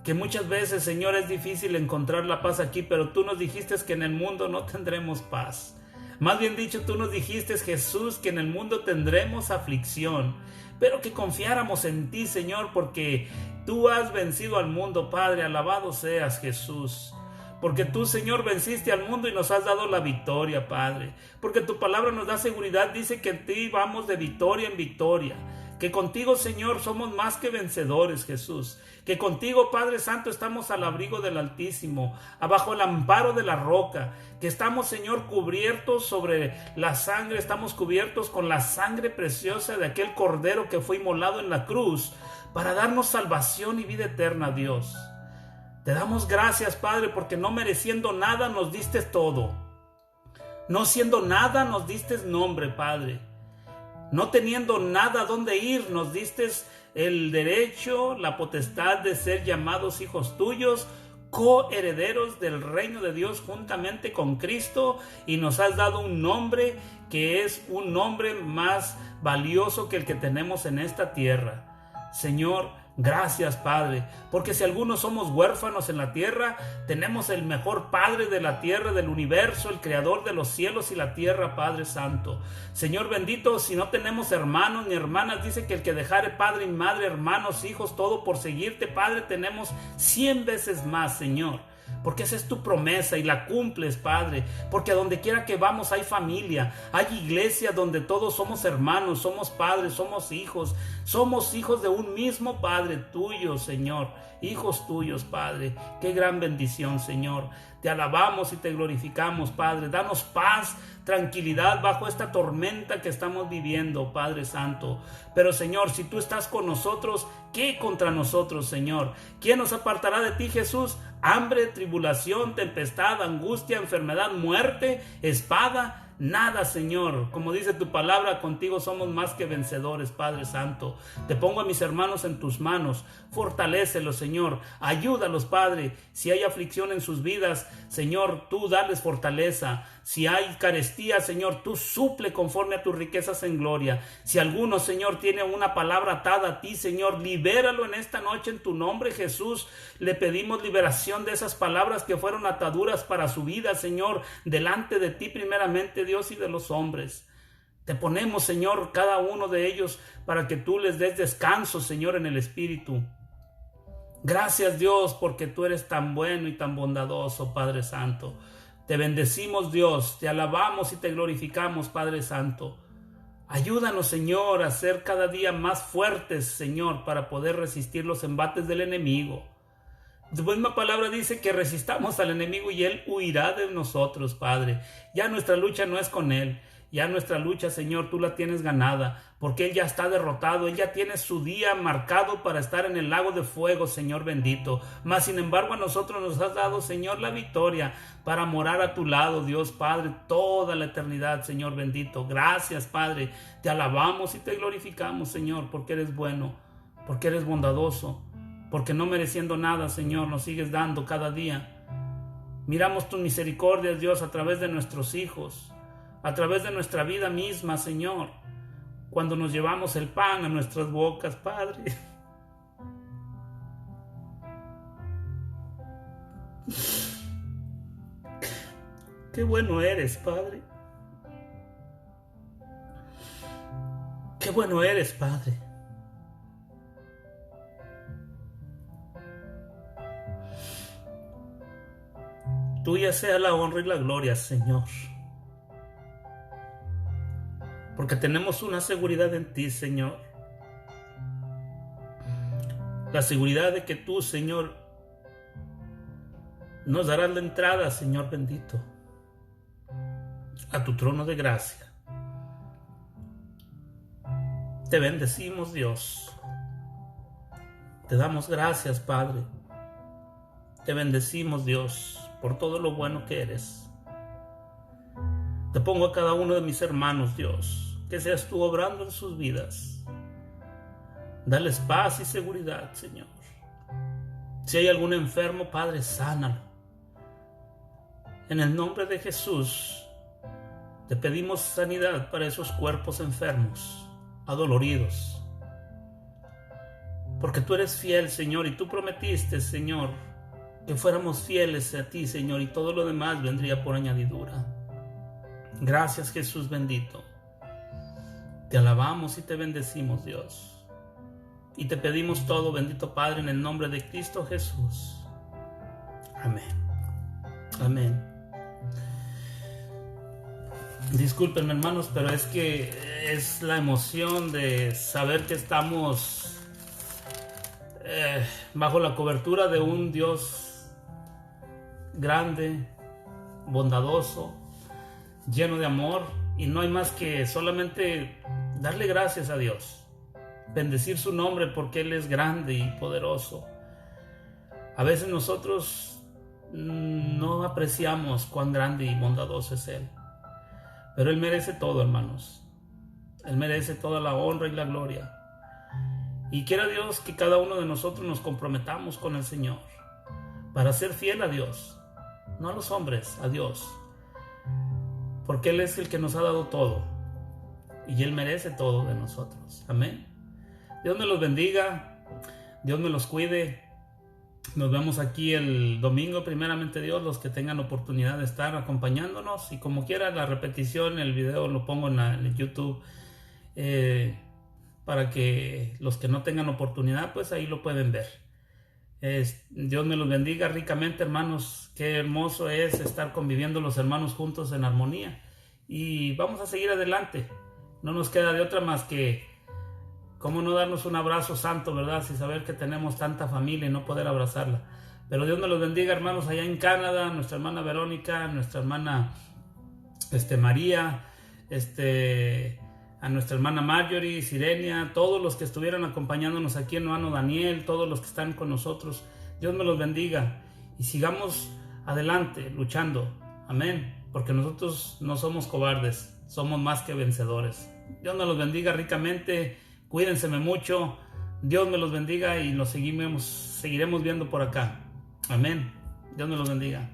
Speaker 1: Que muchas veces, Señor, es difícil encontrar la paz aquí, pero tú nos dijiste que en el mundo no tendremos paz. Más bien dicho, tú nos dijiste, Jesús, que en el mundo tendremos aflicción, pero que confiáramos en ti, Señor, porque tú has vencido al mundo, Padre. Alabado seas, Jesús. Porque tú, Señor, venciste al mundo y nos has dado la victoria, Padre. Porque tu palabra nos da seguridad, dice que en ti vamos de victoria en victoria. Que contigo, Señor, somos más que vencedores, Jesús. Que contigo, Padre Santo, estamos al abrigo del Altísimo, abajo el amparo de la roca. Que estamos, Señor, cubiertos sobre la sangre, estamos cubiertos con la sangre preciosa de aquel Cordero que fue inmolado en la cruz para darnos salvación y vida eterna, Dios. Te damos gracias, Padre, porque no mereciendo nada nos diste todo. No siendo nada nos diste nombre, Padre. No teniendo nada donde ir, nos diste el derecho, la potestad de ser llamados hijos tuyos, coherederos del reino de Dios juntamente con Cristo, y nos has dado un nombre que es un nombre más valioso que el que tenemos en esta tierra. Señor, Gracias, Padre, porque si algunos somos huérfanos en la tierra, tenemos el mejor Padre de la tierra, del universo, el Creador de los cielos y la tierra, Padre Santo. Señor bendito, si no tenemos hermanos ni hermanas, dice que el que dejare padre y madre, hermanos, hijos, todo por seguirte, Padre, tenemos 100 veces más, Señor. Porque esa es tu promesa y la cumples, Padre. Porque a donde quiera que vamos hay familia, hay iglesia donde todos somos hermanos, somos padres, somos hijos de un mismo Padre tuyo, Señor. Hijos tuyos, Padre. Qué gran bendición, Señor. Te alabamos y te glorificamos, Padre. Danos paz, tranquilidad bajo esta tormenta que estamos viviendo, Padre Santo. Pero, Señor, si tú estás con nosotros, ¿qué contra nosotros, Señor? ¿Quién nos apartará de ti, Jesús? Hambre, tribulación, tempestad, angustia, enfermedad, muerte, espada. Nada, Señor. Como dice tu palabra, contigo somos más que vencedores, Padre Santo. Te pongo a mis hermanos en tus manos. Fortalécelos, Señor. Ayúdalos, Padre. Si hay aflicción en sus vidas, Señor, tú dales fortaleza. Si hay carestía, Señor, tú suple conforme a tus riquezas en gloria. Si alguno, Señor, tiene una palabra atada a ti, Señor, libéralo en esta noche en tu nombre, Jesús. Le pedimos liberación de esas palabras que fueron ataduras para su vida, Señor, delante de ti primeramente, Dios, y de los hombres. Te ponemos, Señor, cada uno de ellos para que tú les des descanso, Señor, en el Espíritu. Gracias, Dios, porque tú eres tan bueno y tan bondadoso, Padre Santo. Te bendecimos, Dios, te alabamos y te glorificamos, Padre Santo. Ayúdanos, Señor, a ser cada día más fuertes, Señor, para poder resistir los embates del enemigo. Tu misma palabra dice que resistamos al enemigo y él huirá de nosotros, Padre. Ya nuestra lucha no es con él. Ya nuestra lucha, Señor, tú la tienes ganada, porque él ya está derrotado, él ya tiene su día marcado para estar en el lago de fuego, Señor bendito. Mas, sin embargo, a nosotros nos has dado, Señor, la victoria para morar a tu lado, Dios Padre, toda la eternidad, Señor bendito. Gracias, Padre, te alabamos y te glorificamos, Señor, porque eres bueno, porque eres bondadoso, porque no mereciendo nada, Señor, nos sigues dando cada día. Miramos tus misericordias, Dios, a través de nuestros hijos, a través de nuestra vida misma, Señor, cuando nos llevamos el pan a nuestras bocas, Padre. Qué bueno eres, Padre. Qué bueno eres, Padre. Tuya sea la honra y la gloria, Señor. Porque tenemos una seguridad en ti, Señor. La seguridad de que tú, Señor, nos darás la entrada, Señor bendito, a tu trono de gracia. Te bendecimos, Dios. Te damos gracias, Padre. Te bendecimos, Dios, por todo lo bueno que eres. Te pongo a cada uno de mis hermanos, Dios, que seas tú obrando en sus vidas. Dales paz y seguridad, Señor. Si hay algún enfermo, Padre, sánalo. En el nombre de Jesús, te pedimos sanidad para esos cuerpos enfermos, adoloridos. Porque tú eres fiel, Señor, y tú prometiste, Señor, que fuéramos fieles a ti, Señor, y todo lo demás vendría por añadidura. Gracias, Jesús bendito. Te alabamos y te bendecimos, Dios. Y te pedimos todo, bendito Padre, en el nombre de Cristo Jesús. Amén. Amén. Discúlpenme, hermanos, pero es que es la emoción de saber que estamos bajo la cobertura de un Dios grande, bondadoso, lleno de amor, y no hay más que solamente darle gracias a Dios, bendecir su nombre porque Él es grande y poderoso. A veces nosotros no apreciamos cuán grande y bondadoso es Él, pero Él merece todo, hermanos. Él merece toda la honra y la gloria. Y quiera Dios que cada uno de nosotros nos comprometamos con el Señor para ser fiel a Dios, no a los hombres, a Dios, porque Él es el que nos ha dado todo y Él merece todo de nosotros. Amén. Dios me los bendiga. Dios me los cuide. Nos vemos aquí el domingo, primeramente Dios, los que tengan oportunidad de estar acompañándonos. Y como quiera, la repetición, el video lo pongo en YouTube, para que los que no tengan oportunidad, pues ahí lo pueden ver. Dios me los bendiga ricamente, hermanos. Qué hermoso es estar conviviendo los hermanos juntos en armonía. Y vamos a seguir adelante. No nos queda de otra más que cómo no darnos un abrazo santo, ¿verdad? Sin saber que tenemos tanta familia y no poder abrazarla. Pero Dios me los bendiga, hermanos, allá en Canadá, nuestra hermana Verónica, nuestra hermana María, a nuestra hermana Marjorie, Sirenia, todos los que estuvieron acompañándonos aquí, hermano Daniel, todos los que están con nosotros. Dios me los bendiga y sigamos adelante luchando. Amén. Porque nosotros no somos cobardes, somos más que vencedores. Dios me los bendiga ricamente. Cuídense mucho. Dios me los bendiga y nos seguiremos viendo por acá. Amén. Dios me los bendiga.